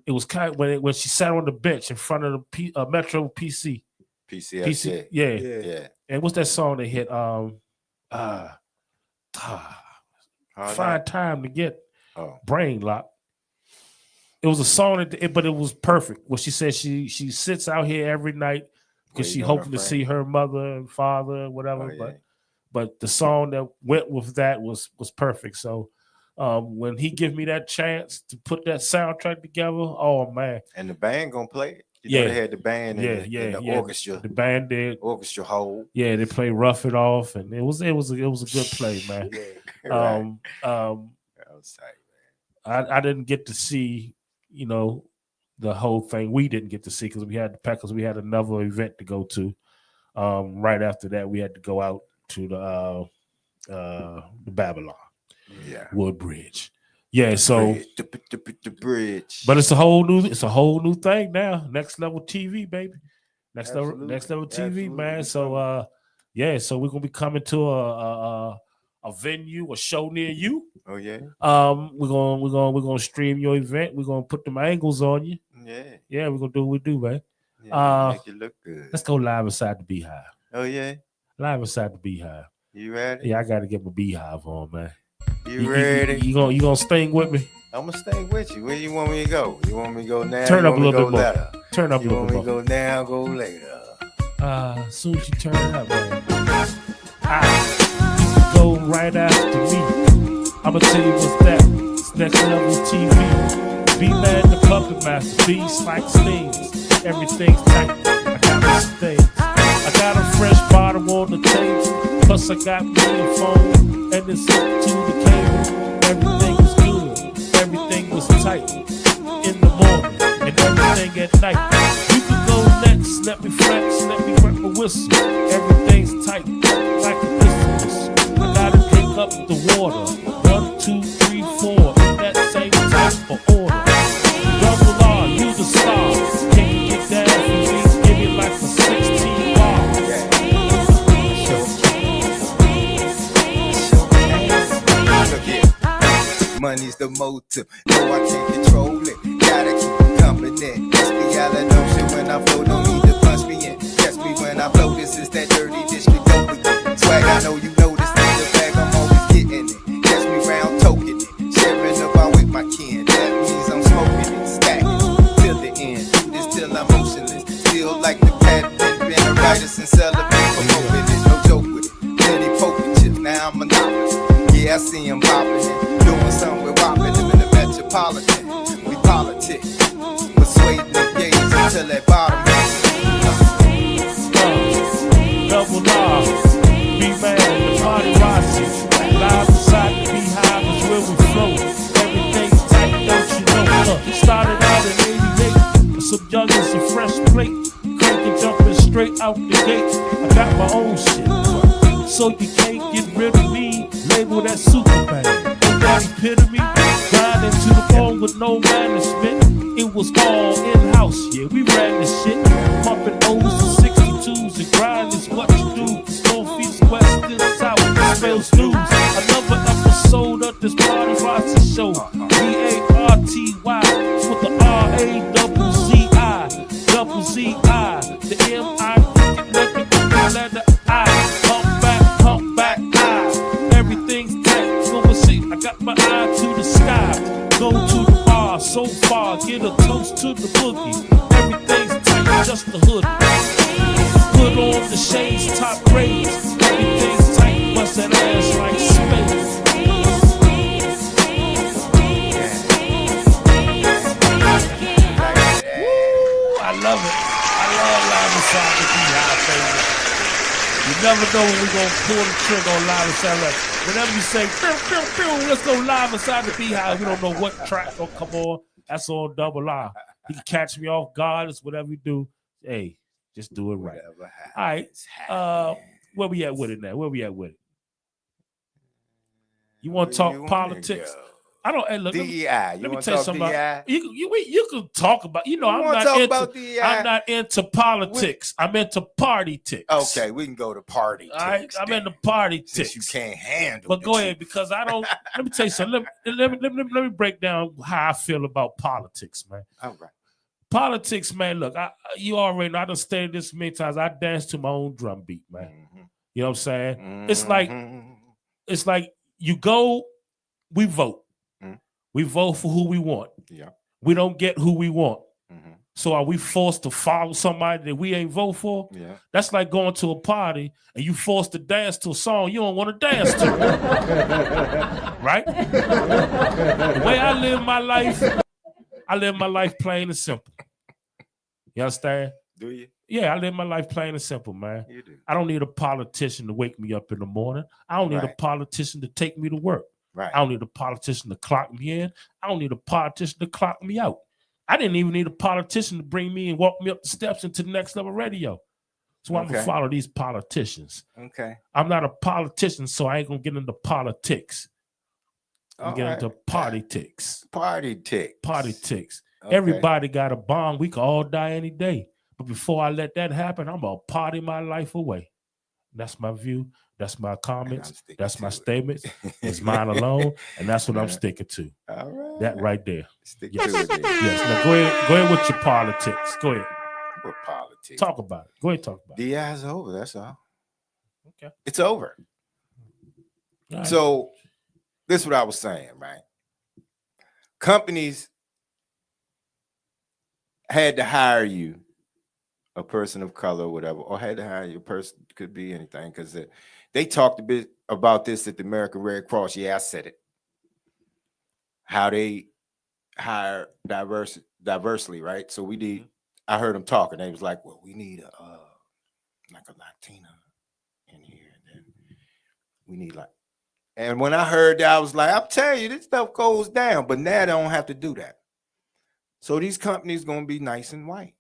it was kind of when she sat on the bench in front of the Metro PC. Yeah. And what's that song they hit? Find Time to Get Brain Lock. It was a song, but it was perfect. What she said, she sits out here every night because she hoping to see her mother and father and whatever. But the song that went with that was perfect. So when he give me that chance to put that soundtrack together, oh man! And the band gonna play it. You know they had the band and the orchestra. The band did orchestra whole. Yeah, they played Rough It Off, and it was a good play, man. I didn't get to see, you know, the whole thing. We didn't get to see because we had another event to go to. Right after that, we had to go out to the Babylon. Yeah, Woodbridge. Yeah, so the bridge. But it's a whole new thing now. Next Level TV, baby. Next level TV, man. So so we're gonna be coming to a venue, a show near you. Oh yeah. We're gonna stream your event. We're gonna put them angles on you. Yeah, we're gonna do what we do, man. Make it look good. Let's go live inside the Beehive. Oh yeah. Live inside the Beehive. You ready? Yeah, I gotta get my Beehive on, man. You ready? You gonna sting with me? I'm gonna stay with you. Where you want me to go? You want me to go now? Turn up a little bit more. Turn up a little bit more. You want me to go now? Go later. As soon as you turn it up, man. Go right after me. I'ma tell you what's that. It's Next Level TV. B-Man the Puppet Master. Beats like stings. Everything's tight. I got this thing. I got a fresh bottle on the table. Plus I got me a phone. And it's up to the cable. Everything was good. Everything was tight. In the morning. And everything at night. You can go next. Let me flex. Let me wet my whistle. Everything's tight. Like a Christmas. I gotta drink up the for order. Double R, you the star. Can you get down for me? Give me like a 16 bar. Money's the motive, no I can't control it. Gotta keep it company. Must be out of notion when I flow, no need to punch me in. Catch me when I flow, this is that dirty district dope again. Swag, I know you noticed in the bag, I'm always getting it. Catch me round toking it, sharing the bar with my kin. That means I'm smoking it, stacking it till the end. Do this till I'm motionless, still like the captain, been a writer since celebrate for hoping it. No joke with it, plenty poker chips, now I'm monopolist. Yeah, I see him popping it, doing something with whopping him in the metropolitan. We politic, persuading the gays until that bottom Double R, be man, the party Razzi. Live inside the BHIVE is where we flow. Everything's tight, don't you know? Started out in 88 with some youngins and fresh plate. Cranking, jumping straight out the gate. I got my own shit, so you can't get rid of me. Label that Superman. That epitome, grinding to the bone with no management. It was all in-house, yeah, we ran the shit. Pumping O's and 62s and grind is what you do. Northeast, west, and south, spell snooze. Another episode of this party Razzi show. B-A-R-T-Y with the R-A-double-Z-I. Double Z-I. The M-I, letter I. Pump back, I. Everything's tight, so we'll see. I got my eye to the sky. Go to the bar, so far, get a toast to the boogie. Everything's tight, just the hood. Put on the shades, top braids. Everything's tight, bust that ass like space. Woo, I love it. I love live inside the BHIVE, baby. You never know when we're going to pull the trigger on live inside. Like, whenever you say, pew, pew, pew, let's go live inside the BHIVE, we don't know what track will come on. That's on Double R. You can catch me off guard. It's whatever you do. Hey, just do it right. All right. Where we at with it now? Where we at with it? You want to talk politics? I don't. Hey, look, DEI. Let me tell you something. You can talk about. You know, I'm not into politics. I'm into party ticks. Okay, we can go to party. All right, I'm into party ticks. You can't handle. But go ahead, because I don't. Let me tell you something. Let me break down how I feel about politics, man. All right. Politics, man. Look, you already know. I done stated this many times. I dance to my own drum beat, man. Mm-hmm. You know what I'm saying? Mm-hmm. It's like you go, we vote. We vote for who we want. Yeah. We don't get who we want. Mm-hmm. So are we forced to follow somebody that we ain't vote for? Yeah. That's like going to a party and you forced to dance to a song you don't want to dance to. Right? The way I live my life plain and simple. You understand? Do you? Yeah, I live my life plain and simple, man. You do. I don't need a politician to wake me up in the morning. I don't need a politician to take me to work. Right. I don't need a politician to clock me in. I don't need a politician to clock me out. I didn't even need a politician to bring me and walk me up the steps into the next level radio. So I'm going to follow these politicians. Okay. I'm not a politician, so I ain't going to get into politics. I'm getting into party ticks. Party ticks. Party ticks. Okay. Everybody got a bomb. We could all die any day. But before I let that happen, I'm going to party my life away. That's my view. That's my comments. That's my statements. It's mine alone, and that's what I'm sticking to. All right. That right there. Stick to it. Yes. Now go ahead with your politics. Go ahead. What politics? Talk about it. Go ahead, talk about it. DI's over. That's all. Okay. It's over. Right. So this is what I was saying, right? Companies had to hire you, a person of color or whatever, or had to hire you a person, could be anything, because they talked a bit about this at the American Red Cross. Yeah, I said it. How they hire diversely, right? So we need, I heard them talking. They was like, well, we need like a Latina in here. And then we need like, and when I heard that, I was like, I'm telling you, this stuff goes down. But now they don't have to do that. So these companies going to be nice and white.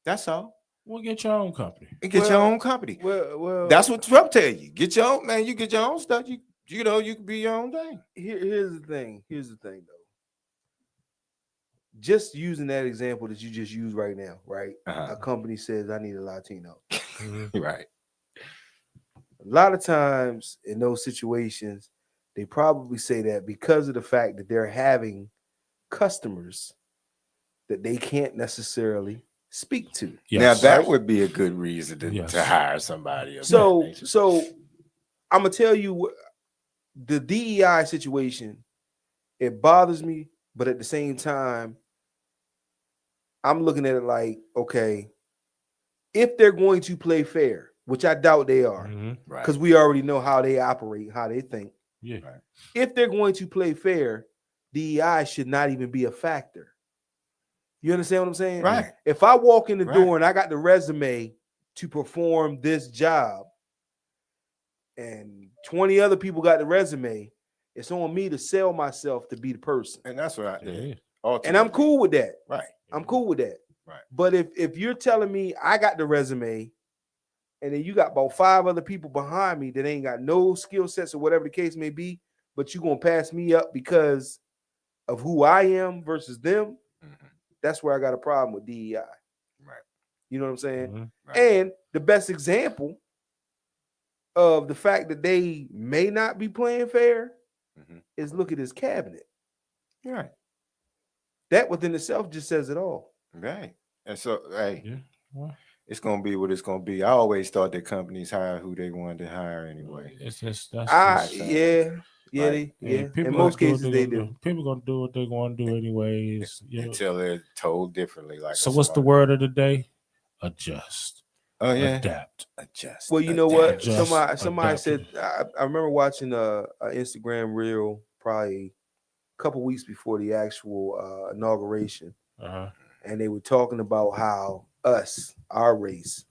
That's all. Well, get your own company. And get your own company. Well, that's what Trump tell you. Get your own, man. You get your own stuff. You know, you can be your own thing. Here's the thing. Here's the thing, though. just using that example that you just used right now, right? Uh-huh. A company says, I need a Latino. Right. A lot of times in those situations, they probably say that because of the fact that they're having customers that they can't necessarily speak to. Yes. Now that right? would be a good reason to, Yes. to hire somebody. Of So, that nature. so I'm gonna tell you the DEI situation. It bothers me, but at the same time, I'm looking at it like, okay, if they're going to play fair, which I doubt they are, right. because we already know how they operate, how they think. Yeah. Right. If they're going to play fair, DEI should not even be a factor. You understand what I'm saying? Right. If I walk in the Right. door and I got the resume to perform this job, and 20 other people got the resume, it's on me to sell myself to be the person. And that's what I did. Yeah. And I'm cool with that. Right. I'm cool with that. Right. But if you're telling me I got the resume and then you got about 5 other people behind me that ain't got no skill sets or whatever the case may be, but you're going to pass me up because of who I am versus them, that's where I got a problem with DEI. Right. You know what I'm saying? Right. And the best example of the fact that they may not be playing fair is look at his cabinet. Right. That within itself just says it all. Right. And so, hey, Yeah. Well, it's gonna be what it's gonna be. I always thought that companies hire who they wanted to hire anyway. it's just that's Yeah, Right. in most cases they do. People gonna do what they want to do anyways. You know. Until they're told differently. Like So what's the word of the day? Adjust. Oh yeah. Adapt. Adjust. Well, you know what? Just Somebody adapt. said I remember watching a Instagram reel probably a couple weeks before the actual inauguration, and they were talking about how our race,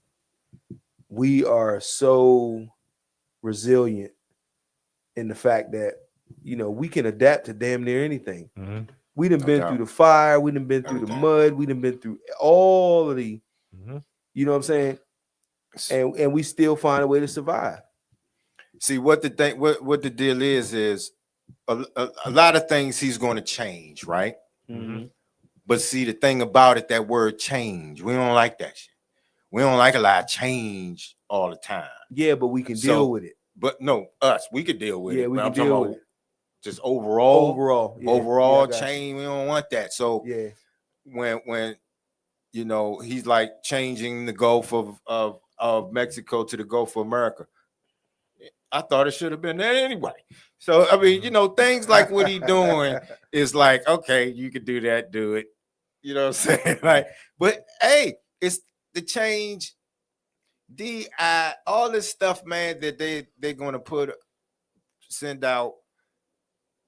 we are so resilient in the fact that we can adapt to damn near anything. We done been through the fire, we done been through the mud, we done been through all of the, you know what I'm saying, and we still find a way to survive. See what the thing, what the deal is a lot of things he's going to change, right? But see, the thing about it, that word change, we don't like that shit. We don't like a lot of change all the time. Yeah, but we can deal with it. But no, we could deal with it. Yeah, we but can I'm talking deal about with it. just overall I got change. We don't want that. So yeah, when he's like changing the Gulf of Mexico to the Gulf of America, I thought it should have been that anyway. So I mean, things like what he doing is like, okay, you could do that, do it. You know what I'm saying? Like, but hey, it's the change. All this stuff, man, that they're gonna send out.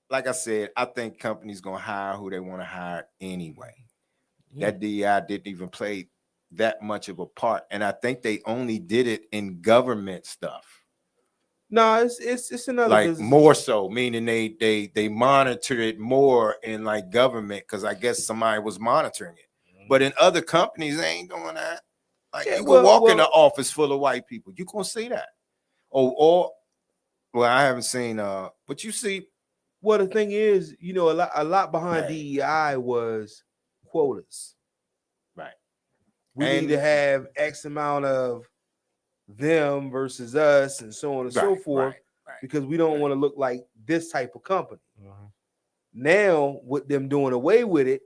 Like I said, I think companies gonna hire who they want to hire anyway. That DEI didn't even play that much of a part, and I think they only did it in government stuff. No, it's another like business. More so, meaning they monitored it more in like government because I guess somebody was monitoring it. But in other companies, they ain't doing that. Like you can walk in an office full of white people, you gonna see that. Well, I haven't seen but you see. Well, the thing is, a lot behind DEI was quotas. Right. We need to have X amount of them versus us and so on and so forth, because we don't want to look like this type of company. Now, with them doing away with it,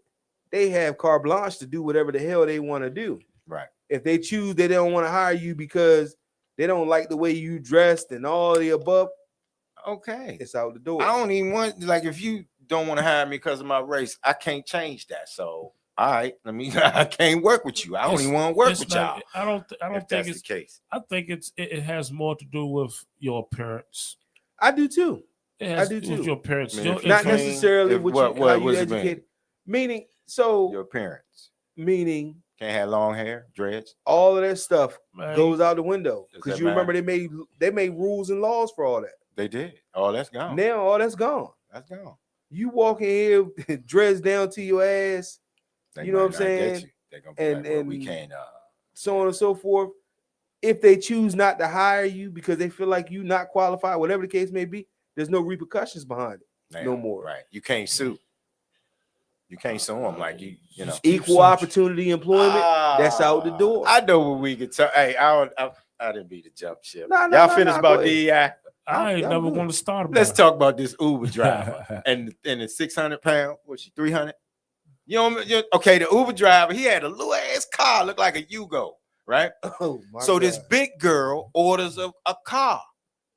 they have carte blanche to do whatever the hell they want to do. Right. If they choose they don't want to hire you because they don't like the way you dressed and all the above, okay, it's out the door. I don't even want, like, if you don't want to hire me because of my race, I can't change that. So all right, I can't work with you. I don't even want to work with y'all. I don't think it's the case. I think it has more to do with your appearance. I do too. I do too. With your appearance, not necessarily how you educate. Meaning, so your appearance. Meaning, can't have long hair, dreads. All of that stuff goes out the window because you remember they made rules and laws for all that. They did. All that's gone. Now all that's gone. That's gone. You walk in here, dreads down to your ass. You know what I'm saying? They're gonna be like, well, we can't. So on and so forth. If they choose not to hire you because they feel like you not qualified, whatever the case may be, there's no repercussions behind it no more. Right. You can't sue. You can't sue them like you know. Equal opportunity employment. That's out the door. I know what we could talk. Hey, I didn't be the jump ship. No, Y'all finished about DEI? I ain't never going to start about Let's it. talk about this Uber driver and the 600 pound. Was she 300? Okay, the Uber driver, he had a little ass car, looked like a Yugo, right? Oh my so God. This big girl orders a car.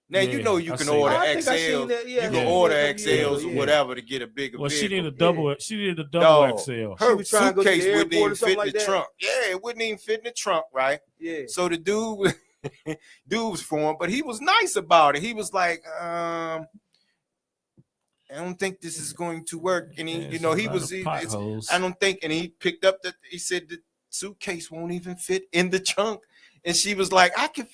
Now you know you can order XLs. You can order XLs or whatever to get a bigger. Well, vehicle. she did a double. She did a double XL. Her suitcase wouldn't even fit in the trunk. Yeah, it wouldn't even fit in the trunk, right? Yeah. So the dude was for him, but he was nice about it. He was like, I don't think this is going to work. And he, I don't think, and he picked up he said the suitcase won't even fit in the trunk. And she was like, I think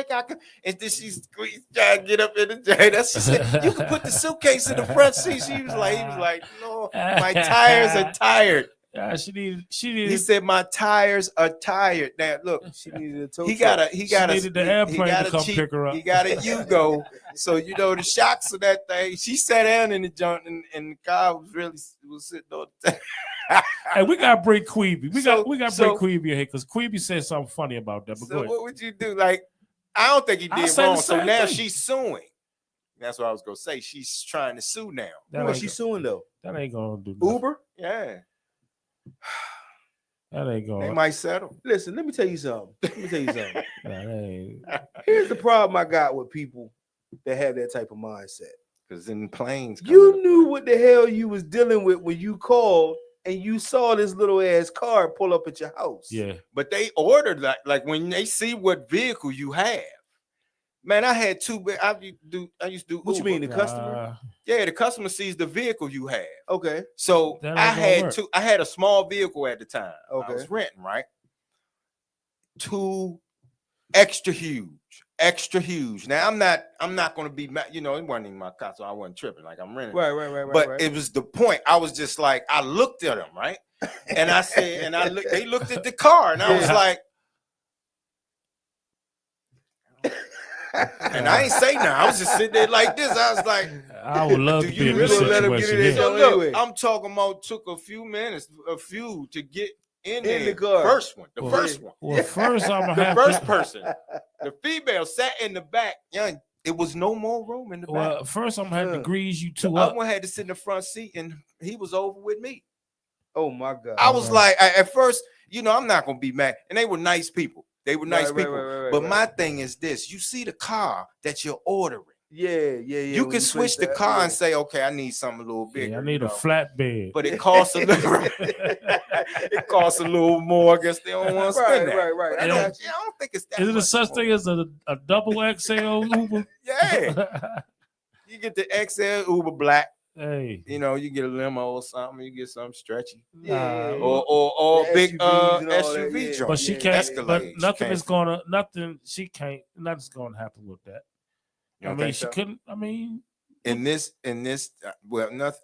I can. And then she squeezed, trying to get up in the day. She said, you can put the suitcase in the front seat. He was like, no, my tires are tired. She needed. He said, my tires are tired. Now look, she needed a tow he got the airplane to come pick her up. He got a Yugo. So the shocks of that thing. She sat down in the junk, and the car was sitting on the thing. Hey, we gotta bring Queeby. We got bring Queeby here because Queeby said something funny about that. But so what would you do? Like, I don't think he did wrong. So now she's suing. That's what I was gonna say. She's trying to sue now. Who is she suing though? That ain't gonna do nothing. Uber? Yeah. That ain't going. They might settle. Listen, let me tell you something. Here's the problem I got with people that have that type of mindset. Because in planes, you knew what the hell you was dealing with when you called and you saw this little ass car pull up at your house. Yeah. But they ordered like when they see what vehicle you have. Man, I had two. I used to do. What Uber. You mean, the customer? Yeah, the customer sees the vehicle you have. Okay. So I had a small vehicle at the time. Okay. I was renting, right? Two extra huge. Now I'm not going to be, it wasn't even my car, so I wasn't tripping. Like I'm renting. Right. But it was the point. I was just like, I looked at them, right? And I said, they looked at the car, and I was like. And I ain't say nothing. I was just sitting there like this. I was like, I would love to be in this really let him get situation. in there? so look, Anyway. I'm talking about took a few minutes, to get in the car. First one, the first one. Well, first I'm gonna The have first person. The female sat in the back. Young, it was no more room in the back. Well, first I'm gonna have to grease you two The up. other one had to sit in the front seat, and he was over with me. Oh my God. I was like, at first, I'm not gonna be mad, and they were nice people. They were nice people. But my thing is this: you see the car that you're ordering. Yeah. You can switch the car and say, okay, I need something a little bigger. Yeah, I need a flatbed. But it costs a little. It costs a little more. I guess they don't want to spend that. Right. I don't think it's that. Is it a much such more. thing as a double XL Uber? Yeah. You get the XL Uber Black. Hey, you get a limo or something. You get something stretchy. Yeah. Or big SUV joint. but she can't. Escalades. But nothing's gonna happen with that. You I don't mean, think she so? couldn't. I mean, in this, well, nothing.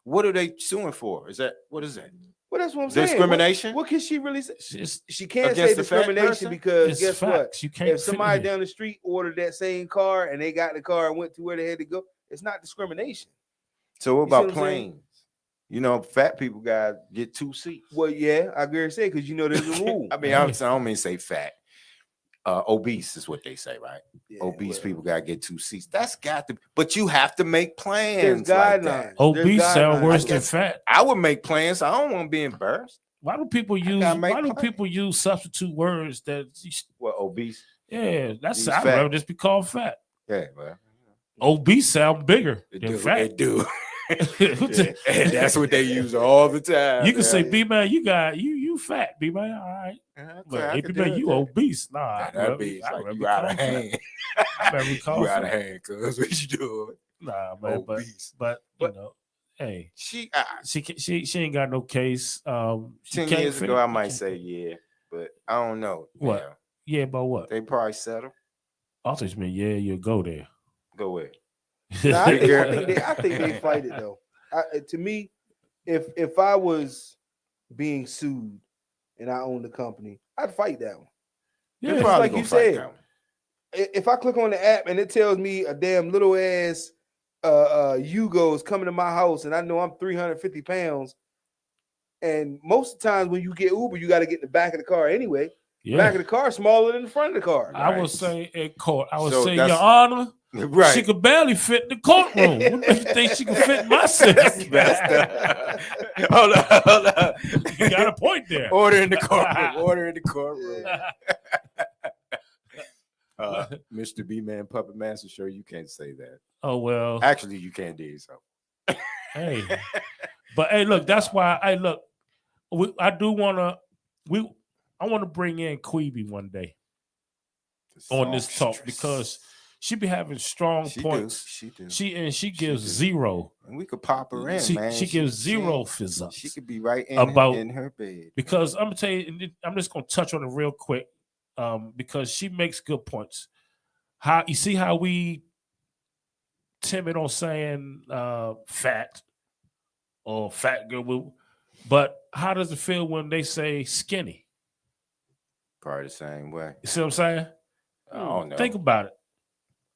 What are they suing for? What is that? Well, that's what I'm saying. Discrimination? What can she really say? She can't Against say the fat discrimination person? because It's guess facts. what? You can't If fit somebody in here. down the street ordered that same car and they got the car and went to where they had to go, it's not discrimination. So what You see about what I'm saying? planes? Fat people gotta get 2 seats. Well, yeah, I agree to say because there's a rule. I mean, I don't mean to say fat. Obese is what they say, right? Yeah, Obese people gotta get 2 seats. That's got to, but you have to make plans. There's like guidelines. that. obese sound guidelines. worse I than guess- fat. I would make plans. I don't want to be embarrassed. Why do people use? gotta make Why do plans. people use substitute words that? Well, obese. Yeah, that's. Use I'd fat. rather just be called fat. Yeah, well, Obese sound bigger it than do. fat. It do. And that's what they use all the time. You can say, B man, you fat, B man. All right. But if man, you obese, nah. That'd be like you out of hand. You You out of hand, cuz what you doing? Nah, man. Obese. But hey, She ain't got no case. 10 can't years fit ago, it. I might say yeah, but I don't know. What? Now. Yeah, but what? They probably settle. I thought you meant you'll go there. Go where? Nah, I think they fight it though. To me, if I was being sued and I owned the company, I'd fight that one. Yeah, Just probably like gonna you fight said. that one. If I click on the app and it tells me a damn little ass Yugo is coming to my house and I know I'm 350 pounds, And most of the times when you get Uber, you got to get in the back of the car anyway. Yeah. Back of the car smaller than the front of the car. I would say in court. I would So say, that's- Your Honor, Right. she could barely fit in the courtroom. What makes you think she could fit in my seat? Hold on. You got a point there. Order in the courtroom. Order in the courtroom. Mr. B-Man Puppet Master, sure you can't say that. Oh well. Actually, you can't do so. Hey, but hey, look, that's why I look. I do want to. I want to bring in Queeby one day on this talk because she be having strong points. She do. She gives zero. And we could pop her in, man. She gives zero fizz ups. She could be right in her bed. Because I'm gonna tell you, I'm just gonna touch on it real quick, because she makes good points. How you see how we timid on saying fat or fat girl, but how does it feel when they say skinny? Probably the same way. You see what I'm saying? I don't know. Think about it.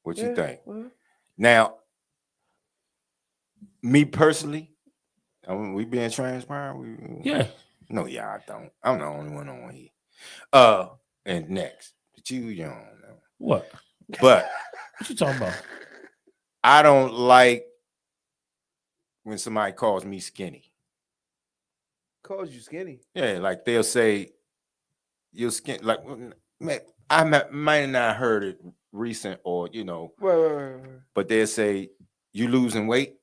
What you think? Now, me personally, we being transparent. Yeah. No, I don't. I'm the only one on here. And next, but you don't know what. But what you talking about? I don't like when somebody calls me skinny. Calls you skinny? Yeah, like they'll say you're skinny. Like, man, I might not heard it recent or right. But they'll say you losing weight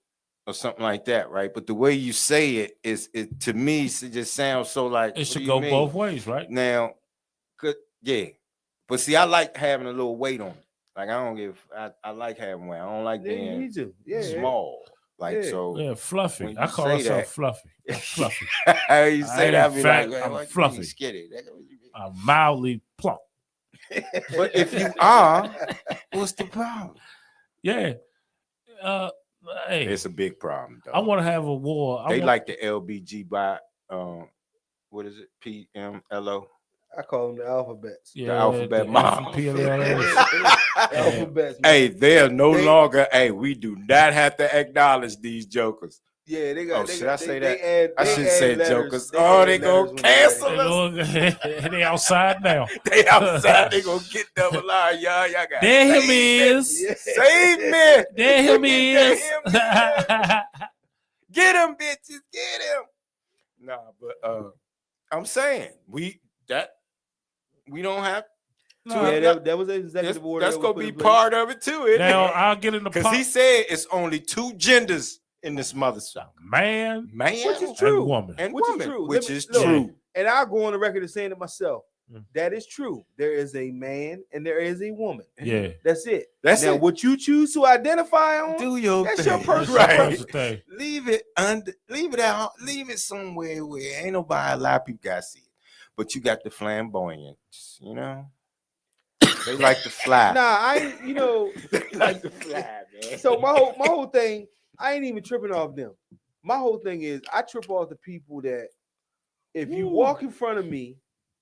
or something like that, right? But the way you say it to me, it just sounds so like it should go both ways, right? Now, yeah. But see, I like having a little weight on it. Like I like having weight. I don't like being small. Like so. Yeah, fluffy. I call myself fluffy. I'm fluffy. How you say that? I be like, I'm fluffy. Skinny. I'm mildly plump. But if you are, what's the problem? Yeah. Hey, it's a big problem, though. I want to have a war. They like the LBG by what is it? PMLO. I call them the alphabets. Yeah, the alphabet mom. Alphabets. Hey, they're no longer. Hey, we do not have to acknowledge these jokers. Yeah, they got. Should I say that? I shouldn't say jokers. They gonna cancel us. They outside now. They outside. They gonna get double R, y'all. Y'all got. There him is. Save me. There him is. Get him, bitches. Get him. Nah, but I'm saying we don't have. That was an executive order. That's gonna be part of it too. Now I'll get in the because he said it's only two genders in this mother shop. Man, which is true, and woman, and which is true, which is true. And I'll go on the record as saying it myself. That is true. There is a man and there is a woman. Yeah, that's it. That's now it. what you choose to identify on. Do your that's thing. your personal thing. Leave it out. Leave it somewhere where ain't nobody. A lot of people got see it, but you got the flamboyant. They like to fly. They like to fly, man. So my whole thing, I ain't even tripping off them. My whole thing is I trip off the people that if you walk in front of me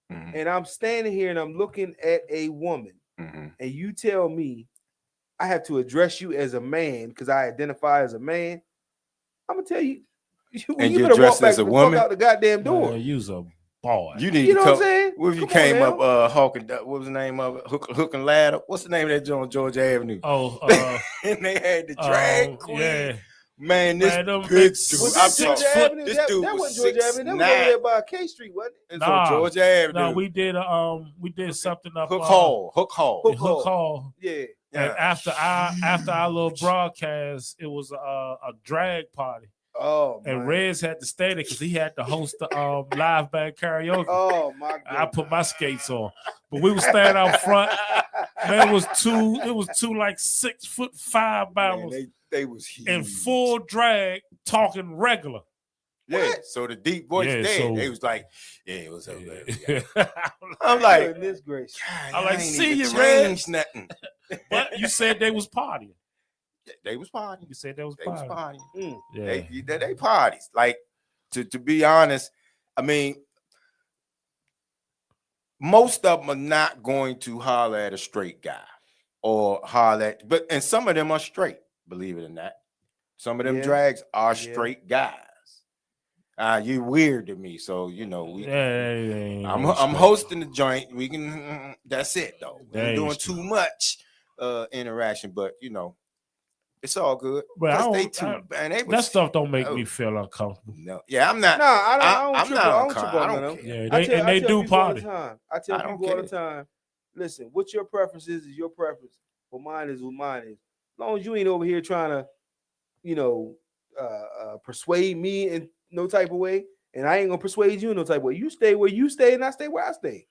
and I'm standing here and I'm looking at a woman and you tell me I have to address you as a man because I identify as a man, I'm gonna tell you, you better walk back the fuck out the goddamn door. You's a boy. You need you to know come. what I'm saying? What if you came up Hawk and what was the name of it? Hook and Ladder. What's the name of that joint on Georgia Avenue? Oh, and they had the drag queen. Yeah. Man, this big dude. This wasn't Georgia Avenue. That was over there by K Street, wasn't it? It's on Georgia Avenue. No, we did something up Hook Hall. Yeah. And after our little broadcast, it was a drag party. Oh, and Rez had to stay there because he had to host the live band karaoke. Oh my God! I put my skates on, but we were standing out front. Man, it was two like 6'5" bombers. They was huge. In full drag, talking regular. Yeah, what? So the deep voice they was like, yeah, it was over there. I'm like, this grace. I'm like, see you, Rez. Nothing. But you said they was partying. Yeah, they was partying. You said they was partying. Yeah, they parties. Like to be honest, I mean, most of them are not going to holler at a straight guy or holler at, and some of them are straight. Believe it or not, some of them drags are straight guys. You weird to me, so you know I'm I'm hosting the joint. We can. That's it though. We That ain't doing ain't too much interaction, but you know, it's all good. But Plus they they that was, stuff don't make me feel uncomfortable. No, yeah, I'm not. Nah, I don't I'm trip. not I don't trip I on don't them. care. Yeah, they do people all the party. time. I tell I don't people all the care. time. Listen, what your preference is your preference. What mine is what mine is. As long as you ain't over here trying to, you know, persuade me in no type of way, and I ain't gonna persuade you in no type of way. You stay where you stay, and I stay where I stay,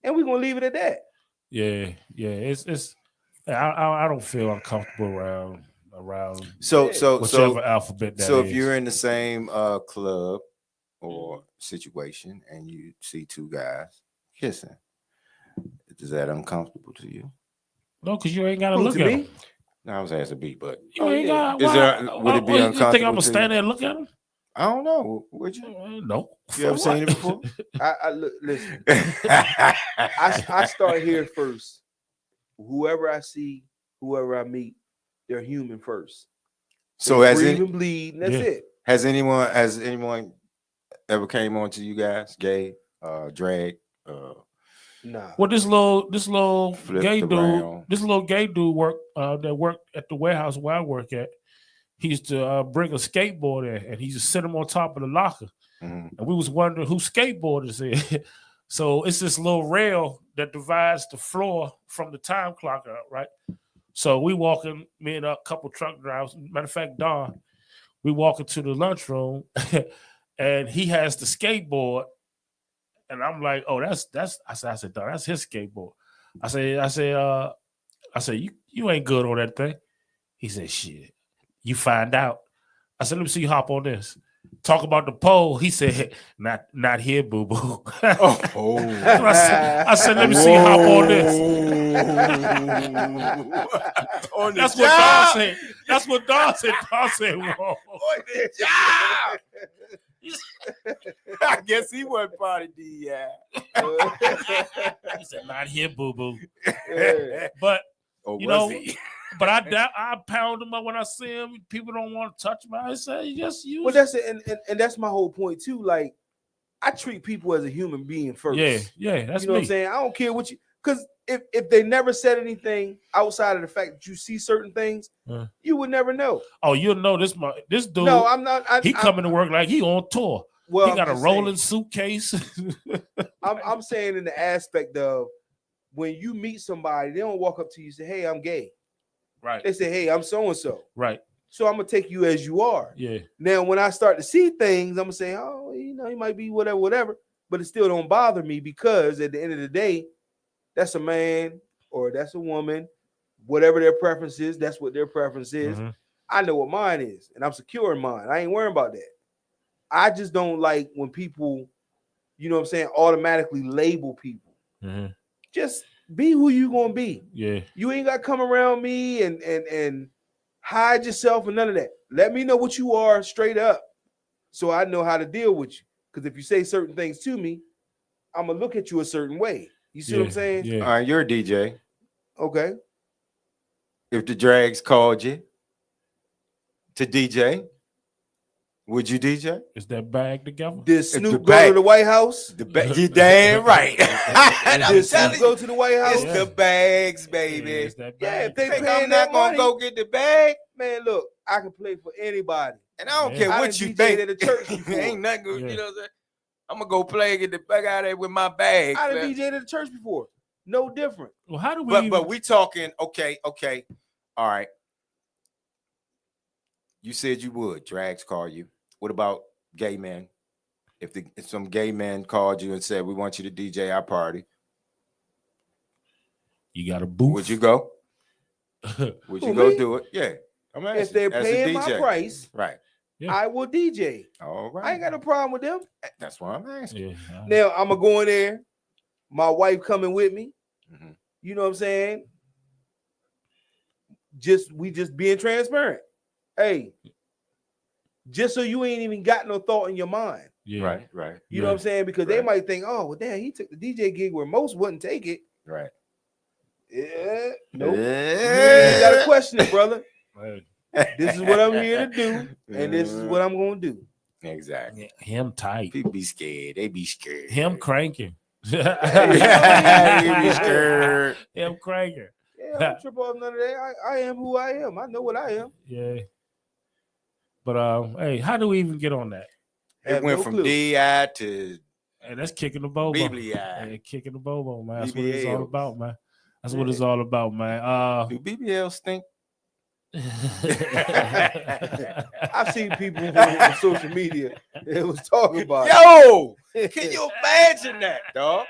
and we're gonna leave it at that. Yeah. It's. I don't feel uncomfortable around So whichever alphabet that so is. if you're in the same club or situation and you see two guys kissing, is that uncomfortable to you? No, because you ain't got to Who, look to at me? them. No, I was asking B, but You ain't got. Is there? Would it be You uncomfortable? think I'm gonna to stand you? there and look at them? I don't know. Would you? No. You ever seen it before? I look. Listen, I start here first. Whoever I see, whoever I meet, they're human first. So They as breathe in, and bleed, and that's Yeah. it. has anyone ever came on to you guys? Gay, drag, Nah. Well, this little Flipped gay dude, around. that worked at the warehouse where I work at. He used to bring a skateboard in, and he just sit him on top of the locker. Mhm. And we was wondering who skateboarders is. So it's this little rail that divides the floor from the time clock up, right? So we walking, me and a couple truck drivers. Matter of fact, Don, we walk into the lunchroom, and he has the skateboard, and I'm like, oh, that's. I said, Don, that's his skateboard. I said, you ain't good on that thing. He said, shit, you find out. I said, let me see you hop on this. Talk about the pole. He said, not here, boo boo. I said, let me see you hop on this. On the That's what Don said. That's what Don said. Don said, whoa. On the job. I guess he wasn't part of the. He said, not here, boo boo. Yeah. But Or you was know, he? but I pound him up when I see him. People don't want to touch me. I say, just use. Well, that's it, and that's my whole point too. Like, I treat people as a human being first. Yeah, that's you know me. what I'm saying. I don't care what you, because if they never said anything outside of the fact that you see certain things, you would never know. Oh, you'll know this dude. No, I'm not. He coming to work like he on tour. Well, he got a I'm just rolling suitcase. I'm saying in the aspect of when you meet somebody, they don't walk up to you and say, "Hey, I'm gay." Right. They say, "Hey, I'm so and so." Right. So I'm gonna take you as you are. Yeah. Now, when I start to see things, I'm gonna say, "Oh, you know, he might be whatever," but it still don't bother me because at the end of the day, that's a man or that's a woman, whatever their preference is. That's what their preference is. Mm-hmm. I know what mine is, and I'm secure in mine. I ain't worrying about that. I just don't like when people, you know what I'm saying, automatically label people. Mm-hmm. Just be who you gonna be. Yeah. You ain't got to come around me and hide yourself and none of that. Let me know what you are straight up so I know how to deal with you. Because if you say certain things to me, I'm going to look at you a certain way. You see what I'm saying? Yeah. All right, you're a DJ. Okay. If the drags called you to DJ, would you DJ? Is that bag together? Did Snoop go to the White House? You damn right. Did Snoop go to the White House? It's the bags, baby. Is that Yeah, bag? if they Think paying I'm that not gonna money, go get the bag? man, look, I can play for anybody. And I don't Yeah. care I what done you DJ'd think. at a church before. Ain't nothing good, Yeah. you know what I'm saying? I'm gonna go play and get the bag out of there with my bag. I done man. DJ'd at a church before. No different. Well, how do we? But we talking, okay. All right. You said you would. Drags call you. What about gay men? If some gay man called you and said, we want you to DJ our party, you got a booth. would you go? Would you Who, go me? do it? Yeah. I'm asking. If they're as a paying my DJ. price, Right. Yeah. I will DJ. All right. I ain't got no problem with them. That's what I'm asking. Yeah. Now I'm gonna go in there. My wife coming with me. Mhm. You know what I'm saying? We just being transparent. Hey, just so you ain't even got no thought in your mind. Yeah. Right. You know what I'm saying? Because they Right. might think, oh, well, damn, he took the DJ gig where most wouldn't take it. Right. Yeah, nope. You Yeah. ain't gotta question it, brother. Right. This is what I'm here to do, and this is what I'm gonna do. Exactly. Yeah, him tight. People be scared. They be scared. Him cranking. Yeah, he be scared. Him cranking. Yeah, I don't trip off none of that. I am who I am. I know what I am. Yeah. But hey, how do we even get on that? It went from DI to Hey, that's kicking the bobo. BBI. Hey, kicking the bobo, man. That's what BBL. it's all about, man. That's what it's all about, man. Do BBL stink? I've seen people on social media that was talking about Yo, can you imagine that, dog?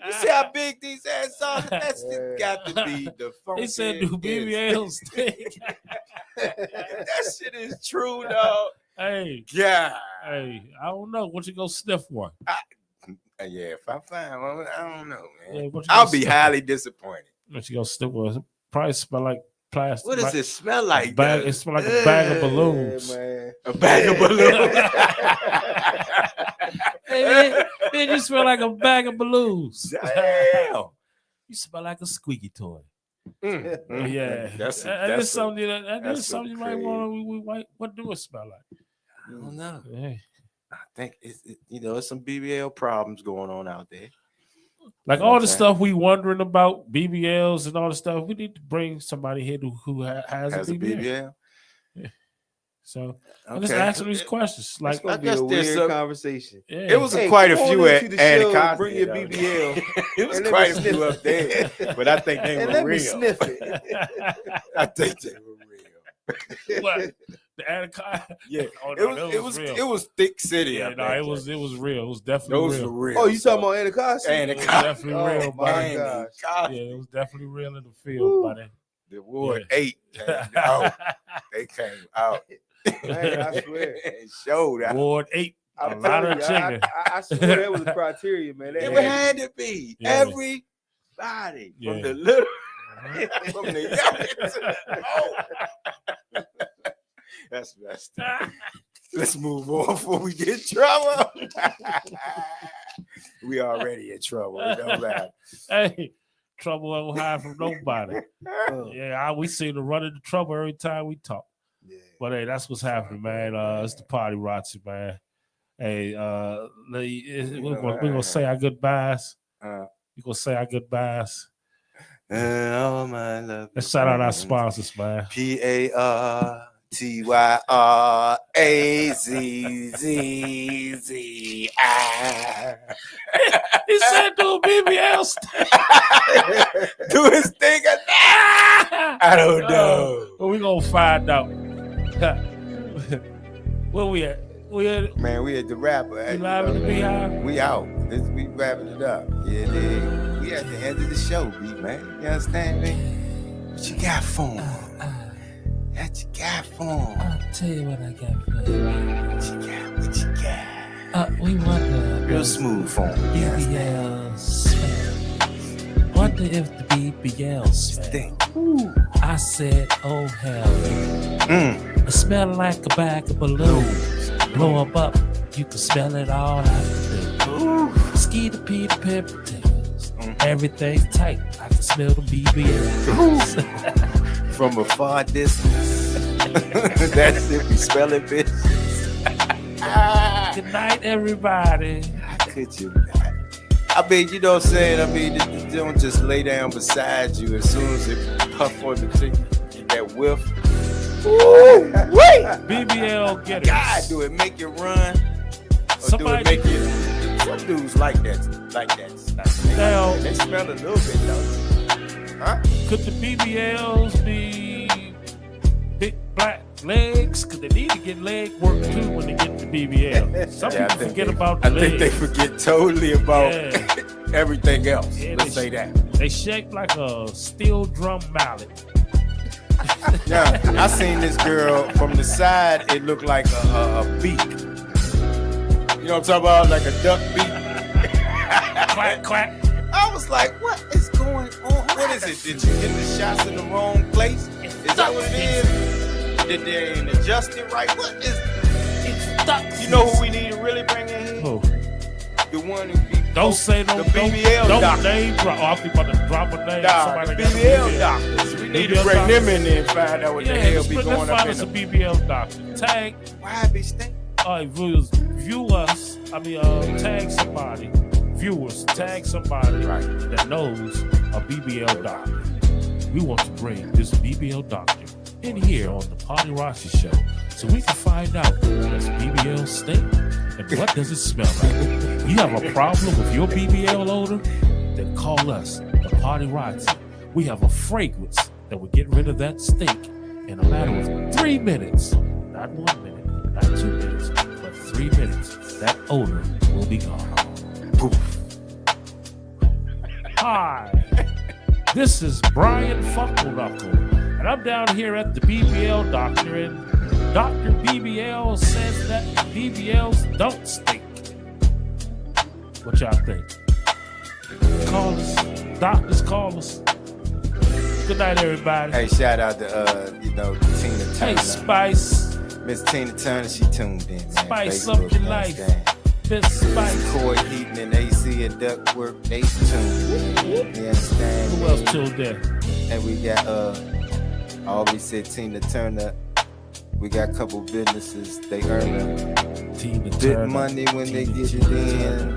You see how big these ass are? That's got to be the funky. They said, do BBL stink? That shit is true, dog. Hey, Yeah. hey, I don't know. What you go sniff one? Yeah, if I find one, I don't know, man. Yeah, what you I'll gonna be sniff? highly disappointed. What you go sniff one? Probably smell like plastic. What does it smell like? Bag, though? it smell like a bag of balloons. man. A bag of balloons. Hey, man, you smell like a bag of balloons. Damn. You smell like a squeaky toy. Mm. Yeah, That's that's something that that's is something you might want to. What do it smell like? I don't know. Hey. I think it's some BBL problems going on out there. Like You know all what the I'm stuff we wondering about BBLs and all the stuff, we need to bring somebody here who has As a a BBL. BBL. So I'm just asking these questions. Like, It's gonna be guess a there's weird some- conversation. yeah. It was Hey, quite a come on few into the at show, Cosby. bring your though. BBL. It was and let quite me a sniff few it. up there, but I think they And were let me real. sniff it. I think they were real. What? The anaconda? Yeah, Oh, it no, was real. it was thick city. Yeah, up no, there, it was real. It was definitely those real. were real. Oh, you talking about Anacostia? It was definitely Oh, real, my buddy. gosh. Yeah, it was definitely real in the field, buddy. The Ward Yeah. 8 came out. They came out. Man, I swear. It showed out. Ward 8. A I'm lot telling of you, chicken. I swear that was a criteria, man. That It had- had to be. Yeah. Everybody Yeah. from the little from the young to the old. That's best. Let's move on before we get in trouble. We already in trouble. It don't matter. Hey, trouble don't hide from nobody. Yeah, we seem to run into trouble every time we talk. Yeah. But hey, that's what's happening, man. It's the party, Razzi, man. Hey, we're gonna say our goodbyes. We're gonna say our goodbyes. Oh my love. Let's shout out our sponsors, man. PARTYRAZZZI. He said do a BBL Do his thing. I don't know. But we gonna find out. Where we at? Man, we at the rapper. You live in the BHIVE? We out. We wrapping it up. Yeah, dude. We at the end of the show, B, man. You understand me? What you got for him? What you got for him? I'll tell you what I got for you. What you got? We want the Real smooth for him. BBL smell. Wonder if the BBL smell. Think. I said, oh hell. It smell like a bag of balloons. Blow 'em up, you can smell it all after. Mosquito, Peter, pepper potatoes. Everything's tight. I can smell the BBL. From a far distance. That's if you smell it, bitch. Good night, everybody. How could you not? I mean, you know what I'm saying? I mean, it don't just lay down beside you as soon as it puff on the thing, get that whiff. Ooh, wait! BBL get it. God, do it make you run? Or Somebody- do it make you... Some dudes like that stuff. Now- They smell a little bit, though. Huh? Could the BBLs be big black legs? Because they need to get leg work too when they get the BBL. Some Yeah, I people think forget they- about the I think they legs. forget totally about Yeah. everything else. Yeah, Let's say that. They shaped like a steel drum mallet. Yeah, I seen this girl from the side. It looked like a beak. You know what I'm talking about? Like a duck beak. Quack, quack. I was like, what is going on? What is it? Did you get the shots in the wrong place? Is that what it is? Did they ain't adjust it right? What is You know who we need to really bring in here? Who? The one who be Don't say no. the BBL don't doctor. name drop. Oh, I think about to drop a name. Nah, Somebody the got a BBL doctors. We need to BBL bring them doctors. in there and find out what the Yeah, hell let's be find going up us in a them. BBL doctor. Tag. Why be stink? viewers, view us. Tag somebody. Viewers, tag somebody that knows a BBL doctor. We want to bring this BBL doctor in here on the Party Razzi Show so we can find out what does BBL stink and what does it smell like. You have a problem with your BBL odor? Then call us, the Party Razzi. We have a fragrance that will get rid of that stink in a matter of 3 minutes. Not 1 minute, not 2 minutes, but 3 minutes. That odor will be gone. Poof. Hi, this is Brian Funkle-Knuckle, and I'm down here at the BBL doctor, and Dr. BBL says that BBLs don't stink. What y'all think? Call us. Doctors, call us. Good night, everybody. Hey, shout out to Tina Turner. Hey, Spice. Miss Tina Turner, she tuned in, man. Spice Facebook, up your life. Miss Spice. Cord heating and AC and ductwork, they tuned in. You understand? Who else tuned in? And we got I always said Tina Turner. We got a couple businesses. They earn good money when they get it in.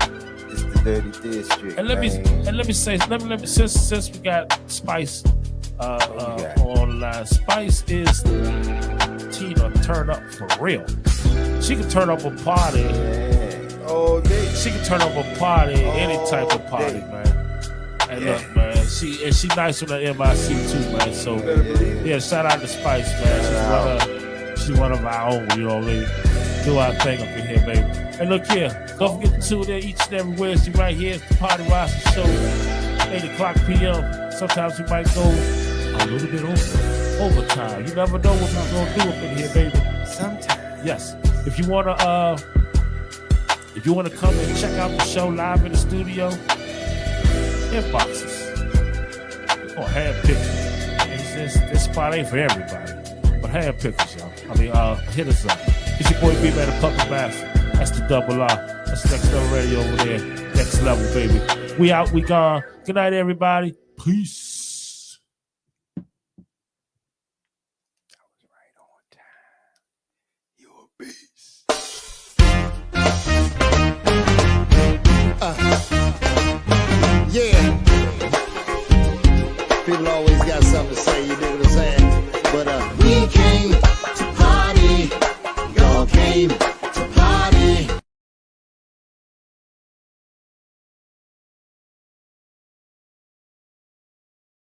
It's the Dirty District. And let me say, since we got Spice on the line, Spice is Tina turn up for real. She can turn up a party. All day. She can turn up a party, any type of party, man. And look, man, she nice on the MIC too, man. So yeah, shout out to Spice, man. She's one of our own, you know what I mean? Do our thing up in here, baby. And look here, don't forget to tune in each and every Wednesday right here. It's the Party Razzi Show, 8 o'clock p.m. Sometimes we might go a little bit overtime. You never know what we're gonna do up in here, baby. Sometimes. Yes. If you wanna come and check out the show live in the studio, inboxes or hand pictures. This spot ain't for everybody, but hand pictures, y'all. Hit us up. It's your boy B-Man, the Puppet Master. That's the double R. That's Next Level Radio over there. Next Level, baby. We out, we gone. Good night, everybody. Peace.